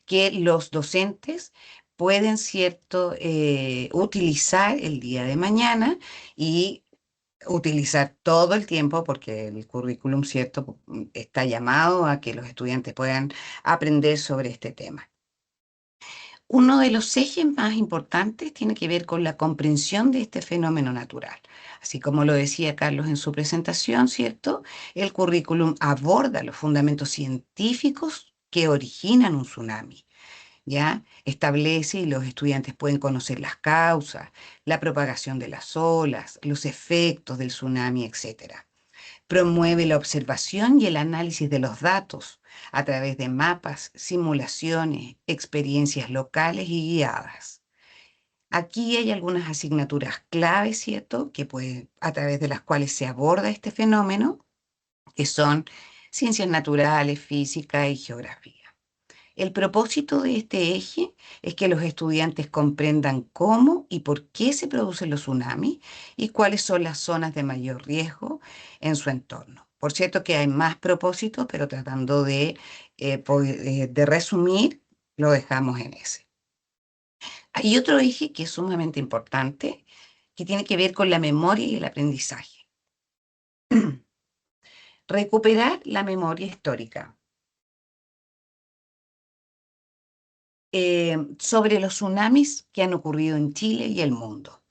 que los docentes pueden, ¿cierto?, utilizar el día de mañana y utilizar todo el tiempo, porque el currículum, ¿cierto?, está llamado a que los estudiantes puedan aprender sobre este tema. Uno de los ejes más importantes tiene que ver con la comprensión de este fenómeno natural. Así como lo decía Carlos en su presentación, ¿cierto? El currículum aborda los fundamentos científicos que originan un tsunami. ¿ya? Establece y los estudiantes pueden conocer las causas, la propagación de las olas, los efectos del tsunami, etcétera. Promueve la observación y el análisis de los datos a través de mapas, simulaciones, experiencias locales y guiadas. Aquí hay algunas asignaturas claves, ¿cierto?, a través de las cuales se aborda este fenómeno, que son ciencias naturales, física y geografía. El propósito de este eje es que los estudiantes comprendan cómo y por qué se producen los tsunamis y cuáles son las zonas de mayor riesgo en su entorno. Por cierto que hay más propósitos, pero tratando de resumir, lo dejamos en ese. Hay otro eje que es sumamente importante, que tiene que ver con la memoria y el aprendizaje. Recuperar la memoria histórica sobre los tsunamis que han ocurrido en Chile y el mundo.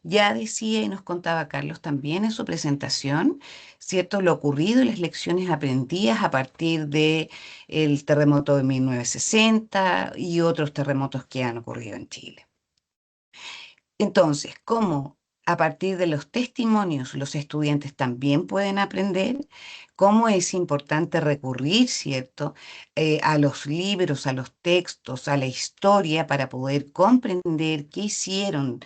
Ya decía y nos contaba Carlos también en su presentación, ¿cierto?, lo ocurrido y las lecciones aprendidas a partir de el terremoto de 1960 y otros terremotos que han ocurrido en Chile. Entonces, ¿cómo a partir de los testimonios los estudiantes también pueden aprender? ¿Cómo es importante recurrir, cierto, a los libros, a los textos, a la historia para poder comprender qué hicieron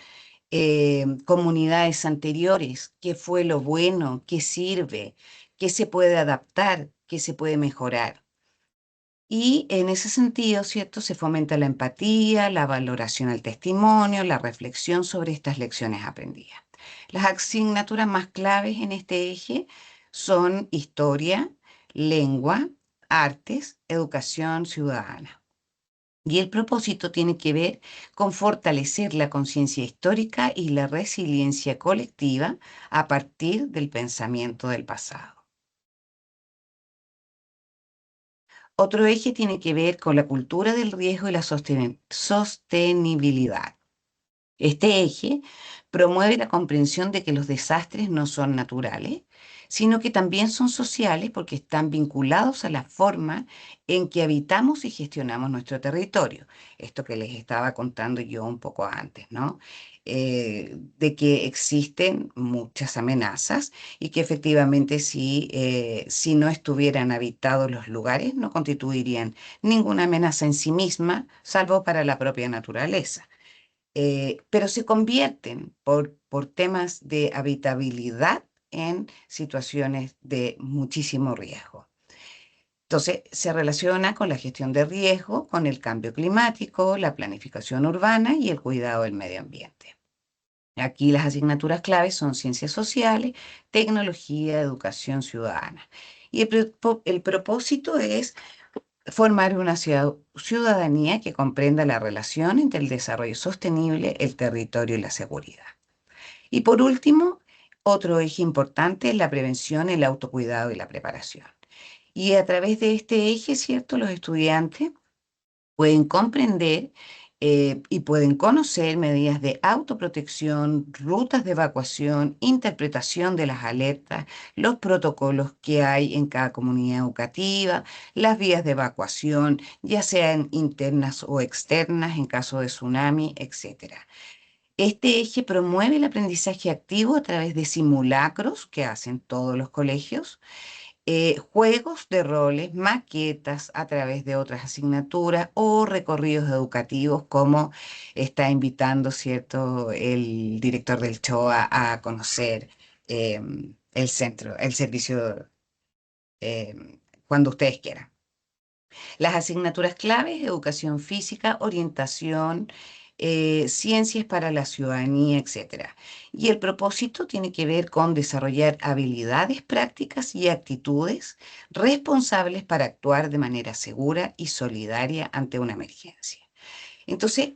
comunidades anteriores, qué fue lo bueno, qué sirve, qué se puede adaptar, qué se puede mejorar? Y en ese sentido, ¿cierto? Se fomenta la empatía, la valoración al testimonio, la reflexión sobre estas lecciones aprendidas. Las asignaturas más claves en este eje son historia, lengua, artes, educación ciudadana. Y el propósito tiene que ver con fortalecer la conciencia histórica y la resiliencia colectiva a partir del pensamiento del pasado. Otro eje tiene que ver con la cultura del riesgo y la sostenibilidad. Este eje promueve la comprensión de que los desastres no son naturales, sino que también son sociales porque están vinculados a la forma en que habitamos y gestionamos nuestro territorio. Esto que les estaba contando yo un poco antes, ¿no? De que existen muchas amenazas y que efectivamente si no estuvieran habitados los lugares no constituirían ninguna amenaza en sí misma, salvo para la propia naturaleza. Pero se convierten por temas de habitabilidad en situaciones de muchísimo riesgo. Entonces, se relaciona con la gestión de riesgo, con el cambio climático, la planificación urbana y el cuidado del medio ambiente. Aquí las asignaturas claves son ciencias sociales, tecnología, educación ciudadana. Y el propósito es formar una ciudadanía que comprenda la relación entre el desarrollo sostenible, el territorio y la seguridad. Y por último, otro eje importante es la prevención, el autocuidado y la preparación. Y a través de este eje, ¿cierto?, los estudiantes pueden comprender y pueden conocer medidas de autoprotección, rutas de evacuación, interpretación de las alertas, los protocolos que hay en cada comunidad educativa, las vías de evacuación, ya sean internas o externas en caso de tsunami, etc. Este eje promueve el aprendizaje activo a través de simulacros que hacen todos los colegios, juegos de roles, maquetas a través de otras asignaturas o recorridos educativos, como está invitando, ¿cierto?, el director del CHOA a conocer el centro, el servicio, cuando ustedes quieran. Las asignaturas claves: educación física, orientación, ciencias para la ciudadanía, etc. Y el propósito tiene que ver con desarrollar habilidades prácticas y actitudes responsables para actuar de manera segura y solidaria ante una emergencia. Entonces,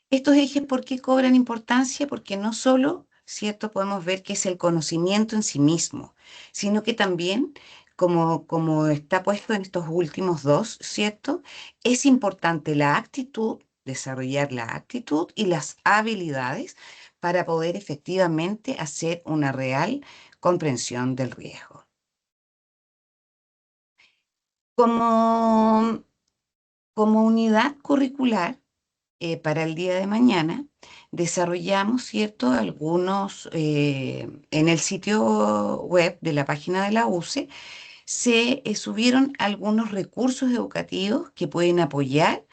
estos ejes, ¿por qué cobran importancia? Porque no solo, ¿cierto?, podemos ver que es el conocimiento en sí mismo, sino que también, como está puesto en estos últimos dos, ¿cierto?, es importante la actitud, desarrollar la actitud y las habilidades para poder efectivamente hacer una real comprensión del riesgo. Como, como unidad curricular, para el día de mañana, desarrollamos, ¿cierto? En el sitio web de la página de la UCE, se subieron algunos recursos educativos que pueden apoyar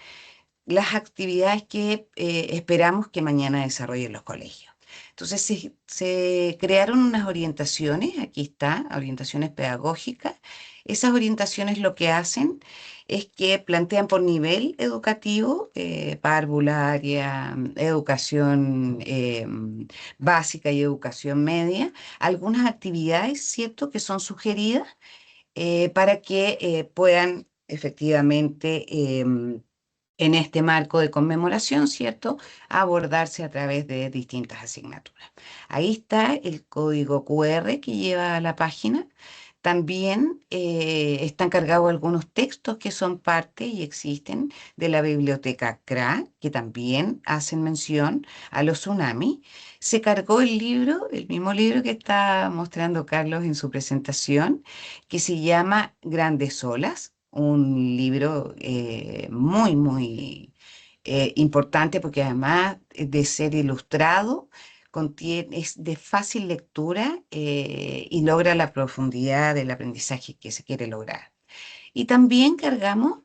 las actividades que esperamos que mañana desarrollen los colegios. Entonces se crearon unas orientaciones, aquí está, orientaciones pedagógicas. Esas orientaciones lo que hacen es que plantean por nivel educativo, parvularia, educación básica y educación media, algunas actividades, ¿cierto?, que son sugeridas para que puedan efectivamente en este marco de conmemoración, ¿cierto?, abordarse a través de distintas asignaturas. Ahí está el código QR que lleva a la página. También están cargados algunos textos que son parte y existen de la biblioteca CRA, que también hacen mención a los tsunamis. Se cargó el libro, el mismo libro que está mostrando Carlos en su presentación, que se llama Grandes Olas, un libro muy importante porque además de ser ilustrado, es de fácil lectura y logra la profundidad del aprendizaje que se quiere lograr. Y también cargamos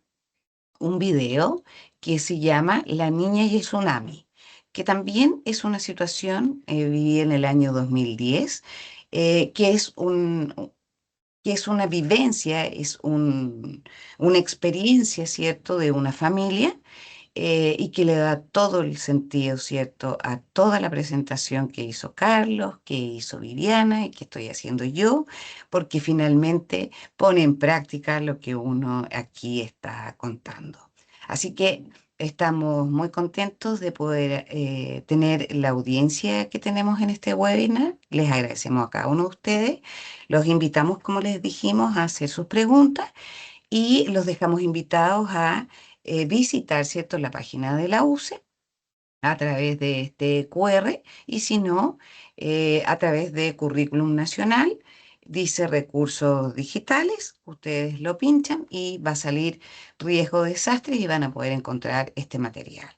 un video que se llama La niña y el tsunami, que también es una situación, viví en el año 2010, que es una vivencia, una experiencia, ¿cierto?, de una familia y que le da todo el sentido, ¿cierto?, a toda la presentación que hizo Carlos, que hizo Viviana y que estoy haciendo yo, porque finalmente pone en práctica lo que uno aquí está contando. Así que estamos muy contentos de poder tener la audiencia que tenemos en este webinar. Les agradecemos a cada uno de ustedes. Los invitamos, como les dijimos, a hacer sus preguntas y los dejamos invitados a visitar, ¿cierto?, la página de la UCE a través de este QR y si no, a través de Currículum Nacional. Dice recursos digitales, ustedes lo pinchan y va a salir riesgo de desastres y van a poder encontrar este material.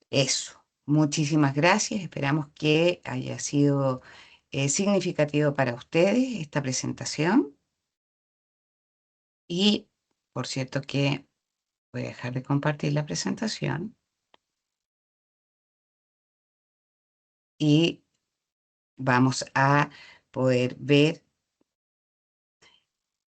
Eso, muchísimas gracias. Esperamos que haya sido significativo para ustedes esta presentación. Y por cierto que voy a dejar de compartir la presentación y vamos a poder ver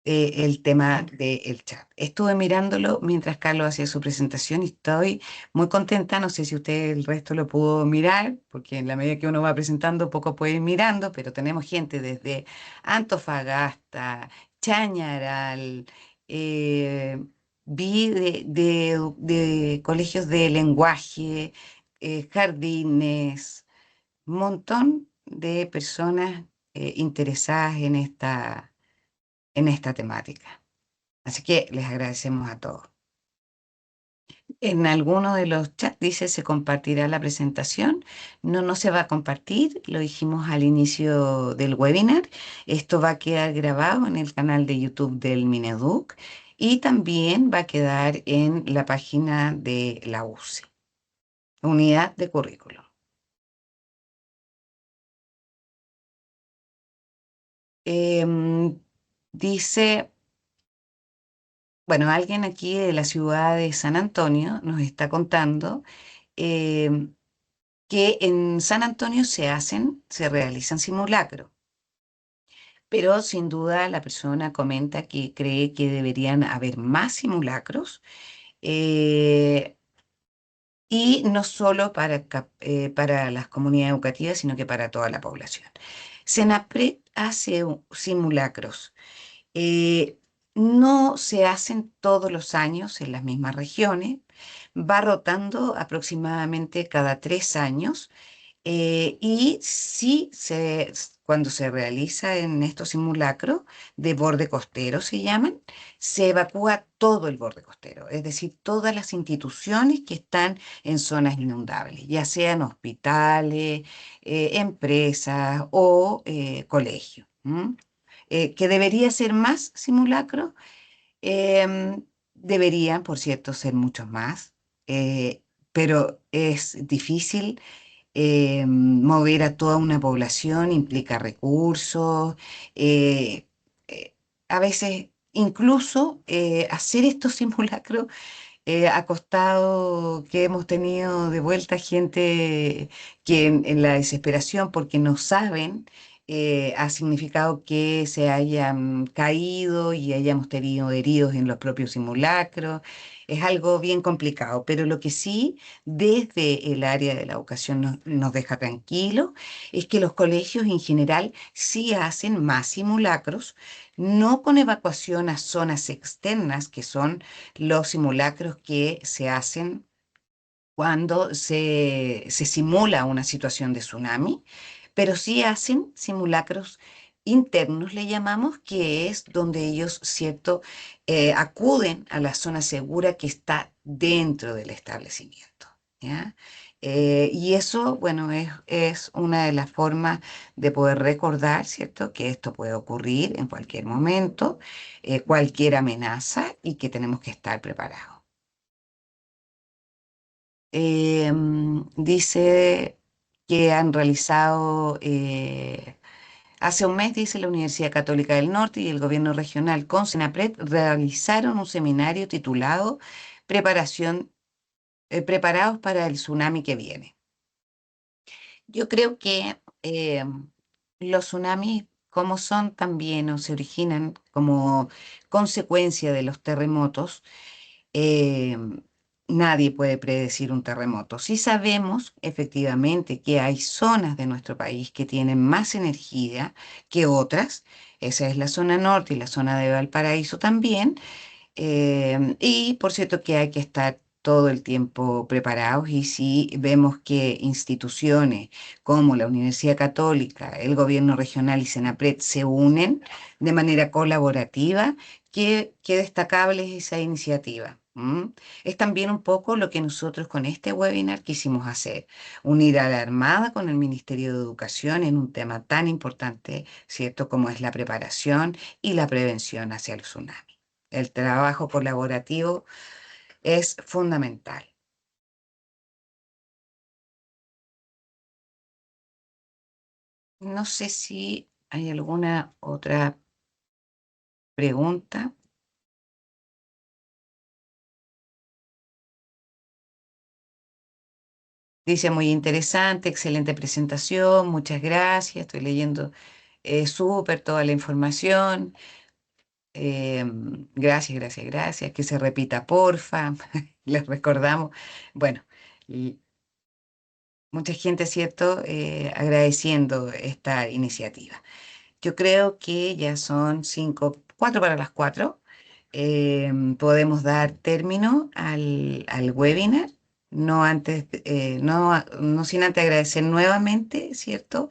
el tema del chat. Estuve mirándolo mientras Carlos hacía su presentación y estoy muy contenta. No sé si usted el resto lo pudo mirar, porque en la medida que uno va presentando, poco puede ir mirando, pero tenemos gente desde Antofagasta, Chañaral, eh, vi de colegios de lenguaje, jardines, un montón de personas interesadas en esta temática. Así que les agradecemos a todos. En alguno de los chats dice se compartirá la presentación. No, no se va a compartir, lo dijimos al inicio del webinar. Esto va a quedar grabado en el canal de YouTube del Mineduc y también va a quedar en la página de la UCE, Unidad de Currículum. Dice, bueno, alguien aquí de la ciudad de San Antonio nos está contando em, que en San Antonio se realizan simulacros, pero sin duda la persona comenta que cree que deberían haber más simulacros eh, y no solo para las comunidades educativas, sino que para toda la población. Senapred hace simulacros. Eh, no se hacen todos los años en las mismas regiones, va rotando aproximadamente cada 3 años y sí, cuando se realiza en estos simulacros de borde costero, se llaman, se evacúa todo el borde costero, es decir, todas las instituciones que están en zonas inundables, ya sean hospitales, empresas o colegios. Que debería ser más simulacros, deberían, por cierto, ser muchos más. pero es difícil. Mover a toda una población implica recursos, eh, eh, a veces incluso hacer estos simulacros ha costado que hemos tenido de vuelta gente que en la desesperación porque no saben, ha significado que se hayan caído y hayamos tenido heridos en los propios simulacros. Es algo bien complicado, pero lo que sí desde el área de la educación nos deja tranquilos es que los colegios en general sí hacen más simulacros, no con evacuación a zonas externas, que son los simulacros que se hacen cuando se simula una situación de tsunami, pero sí hacen simulacros internos, le llamamos, que es donde ellos, cierto, acuden a la zona segura que está dentro del establecimiento. ¿Ya? Y eso, bueno, es una de las formas de poder recordar, ¿cierto?, que esto puede ocurrir en cualquier momento, cualquier amenaza y que tenemos que estar preparados. Dice que han realizado, hace un mes, dice, la Universidad Católica del Norte y el gobierno regional con Senapred realizaron un seminario titulado Preparación, Preparados para el tsunami que viene. Yo creo que los tsunamis, como son también o se originan como consecuencia de los terremotos, eh, nadie puede predecir un terremoto. Sí sabemos efectivamente que hay zonas de nuestro país que tienen más energía que otras. Esa es la zona norte y la zona de Valparaíso también. Y por cierto que hay que estar todo el tiempo preparados y si vemos que instituciones como la Universidad Católica, el gobierno regional y Senapred se unen de manera colaborativa, qué destacable es esa iniciativa. Es también un poco lo que nosotros con este webinar quisimos hacer, unir a la Armada con el Ministerio de Educación en un tema tan importante, ¿cierto?, como es la preparación y la prevención hacia el tsunami. El trabajo colaborativo es fundamental. No sé si hay alguna otra pregunta. Dice muy interesante, excelente presentación, muchas gracias. Estoy leyendo súper toda la información. Gracias, gracias, gracias. Que se repita, porfa. Les recordamos. Bueno, y mucha gente, ¿cierto? Agradeciendo esta iniciativa. Yo creo que ya son 4 para las 4. Podemos dar término al webinar, no antes, no sin antes agradecer nuevamente, ¿cierto?,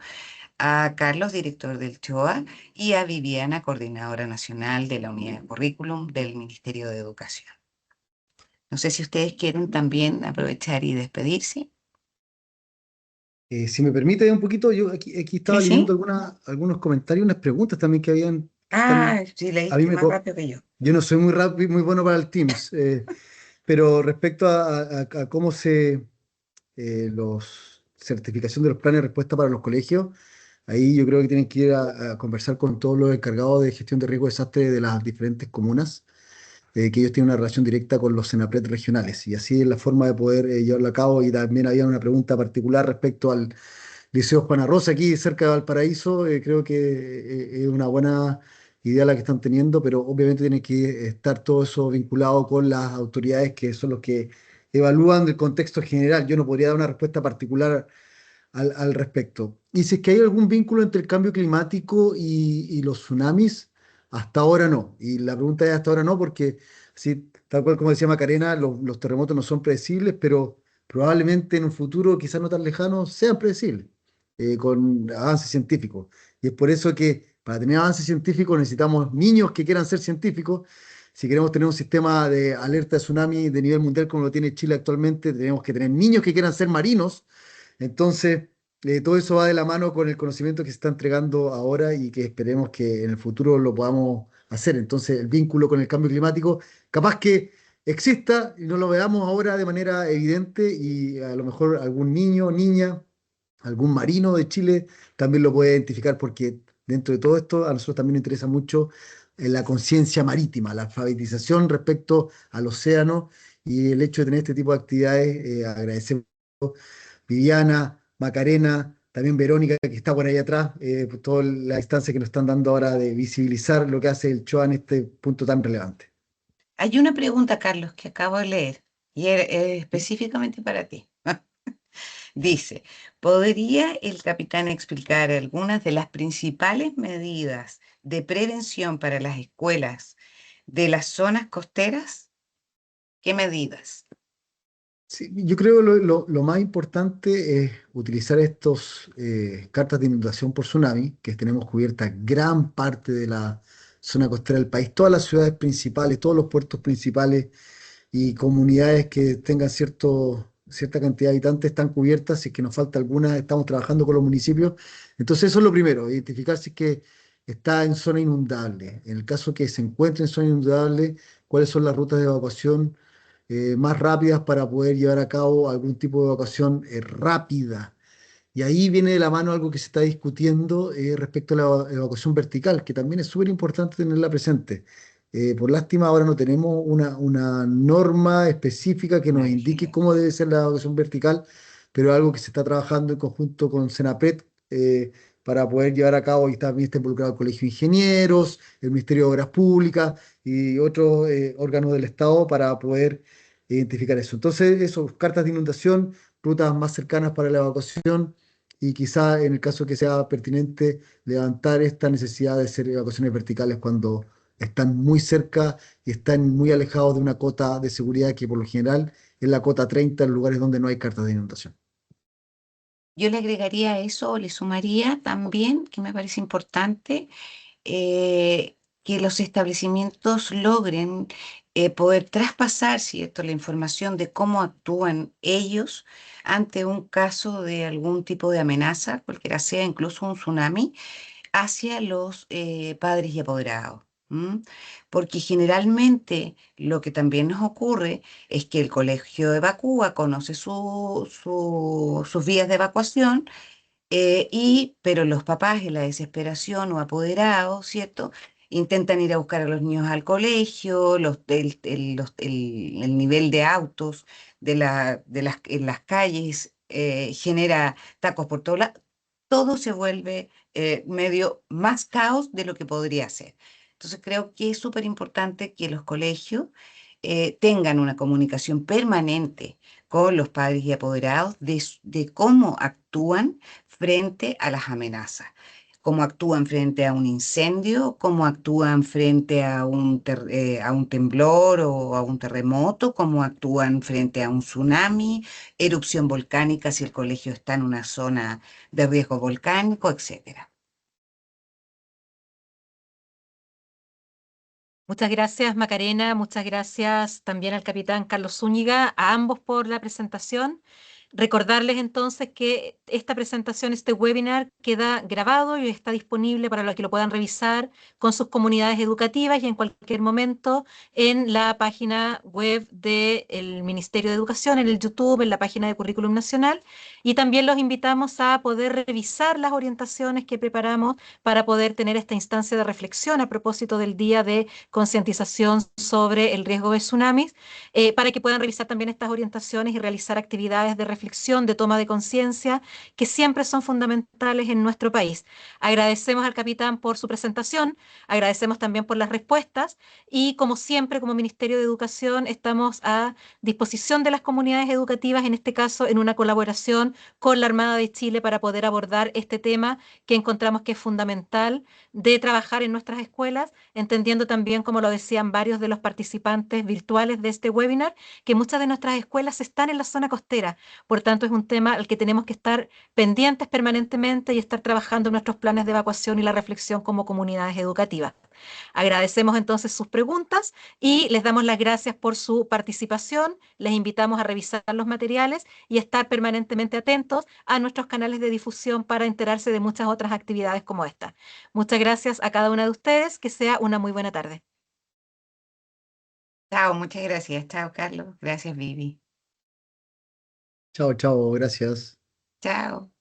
a Carlos, director del CHOA, y a Viviana, coordinadora nacional de la unidad de currículum del Ministerio de Educación. No sé si ustedes quieren también aprovechar y despedirse. Si me permite un poquito, yo aquí Sí, estaba leyendo sí. algunos comentarios, unas preguntas también que habían, que están, Ah, sí, a mí leíste me, más rápido que yo. yo no soy muy rápido, muy bueno para el Teams, pero respecto a cómo los certificación de los planes de respuesta para los colegios, ahí yo creo que tienen que ir a conversar con todos los encargados de gestión de riesgo de desastre de las diferentes comunas, que ellos tienen una relación directa con los Senapred regionales, y así es la forma de poder llevarlo a cabo. Y también había una pregunta particular respecto al Liceo Juana Rosa, aquí cerca de Valparaíso. Creo que es una buena idea la que están teniendo, pero obviamente tiene que estar todo eso vinculado con las autoridades que son los que evalúan el contexto general. Yo no podría dar una respuesta particular al respecto. Y si es que hay algún vínculo entre el cambio climático y los tsunamis, hasta ahora no. Y la pregunta es hasta ahora no, porque sí, tal cual como decía Macarena, los terremotos no son predecibles, pero probablemente en un futuro, quizás no tan lejano, sean predecibles, con avances científicos. Y es por eso que para tener avances científicos necesitamos niños que quieran ser científicos. Si queremos tener un sistema de alerta de tsunami de nivel mundial como lo tiene Chile actualmente, tenemos que tener niños que quieran ser marinos. Entonces, todo eso va de la mano con el conocimiento que se está entregando ahora y que esperemos que en el futuro lo podamos hacer. Entonces, el vínculo con el cambio climático, capaz que exista y no lo veamos ahora de manera evidente y a lo mejor algún niño, niña, algún marino de Chile también lo puede identificar porque dentro de todo esto a nosotros también nos interesa mucho la conciencia marítima, la alfabetización respecto al océano y el hecho de tener este tipo de actividades. Agradecemos Viviana, Macarena, también Verónica, que está por ahí atrás, por toda la instancia que nos están dando ahora de visibilizar lo que hace el CHOA en este punto tan relevante. Hay una pregunta, Carlos, que acabo de leer y es específicamente para ti. Dice, ¿podría el capitán explicar algunas de las principales medidas de prevención para las escuelas de las zonas costeras? ¿Qué medidas? Sí, yo creo lo más importante es utilizar estos cartas de inundación por tsunami, que tenemos cubierta gran parte de la zona costera del país, todas las ciudades principales, todos los puertos principales y comunidades que tengan cierta cantidad de habitantes están cubiertas. Si es que nos falta alguna, estamos trabajando con los municipios. Entonces eso es lo primero, identificar si es que está en zona inundable. En el caso que se encuentre en zona inundable, cuáles son las rutas de evacuación más rápidas para poder llevar a cabo algún tipo de evacuación rápida. Y ahí viene de la mano algo que se está discutiendo respecto a la evacuación vertical, que también es súper importante tenerla presente. Por lástima, ahora no tenemos una norma específica que Me nos indique imagino. cómo debe ser la evacuación vertical, pero algo que se está trabajando en conjunto con Senapred para poder llevar a cabo, y también está involucrado el Colegio de Ingenieros, el Ministerio de Obras Públicas y otros órganos del Estado para poder identificar eso. Entonces, eso, cartas de inundación, rutas más cercanas para la evacuación y quizá en el caso que sea pertinente levantar esta necesidad de hacer evacuaciones verticales cuando están muy cerca y están muy alejados de una cota de seguridad que por lo general es la cota 30 en lugares donde no hay cartas de inundación. Yo le agregaría a eso, o le sumaría también, que me parece importante, que los establecimientos logren poder traspasar, ¿cierto?, la información de cómo actúan ellos ante un caso de algún tipo de amenaza, cualquiera sea, incluso un tsunami, hacia los padres y apoderados. ¿M? Porque generalmente lo que también nos ocurre es que el colegio evacúa, conoce sus vías de evacuación, pero los papás en la desesperación o apoderados, ¿cierto? Intentan ir a buscar a los niños al colegio, el nivel de autos en las calles genera tacos por todos lados. Todo se vuelve medio más caos de lo que podría ser. Entonces creo que es súper importante que los colegios tengan una comunicación permanente con los padres y apoderados de cómo actúan frente a las amenazas, cómo actúan frente a un incendio, cómo actúan frente a a un temblor o a un terremoto, cómo actúan frente a un tsunami, erupción volcánica si el colegio está en una zona de riesgo volcánico, etcétera. Muchas gracias, Macarena. Muchas gracias también al capitán Carlos Zúñiga, a ambos por la presentación. Recordarles entonces que esta presentación, este webinar, queda grabado y está disponible para los que lo puedan revisar con sus comunidades educativas y en cualquier momento en la página web del Ministerio de Educación, en el YouTube, en la página de Currículum Nacional. Y también los invitamos a poder revisar las orientaciones que preparamos para poder tener esta instancia de reflexión a propósito del Día de Concientización sobre el riesgo de tsunamis, para que puedan revisar también estas orientaciones y realizar actividades de reflexión, de toma de conciencia, que siempre son fundamentales en nuestro país. Agradecemos al capitán por su presentación, agradecemos también por las respuestas y como siempre, como Ministerio de Educación, estamos a disposición de las comunidades educativas, en este caso en una colaboración con la Armada de Chile para poder abordar este tema que encontramos que es fundamental de trabajar en nuestras escuelas, entendiendo también, como lo decían varios de los participantes virtuales de este webinar, que muchas de nuestras escuelas están en la zona costera. Por tanto, es un tema al que tenemos que estar pendientes permanentemente y estar trabajando en nuestros planes de evacuación y la reflexión como comunidades educativas. Agradecemos entonces sus preguntas y les damos las gracias por su participación. Les invitamos a revisar los materiales y estar permanentemente atentos a nuestros canales de difusión para enterarse de muchas otras actividades como esta. Muchas gracias a cada una de ustedes. Que sea una muy buena tarde. Chao, muchas gracias. Chao, Carlos. Gracias, Vivi. Chao, chao, gracias. Chao.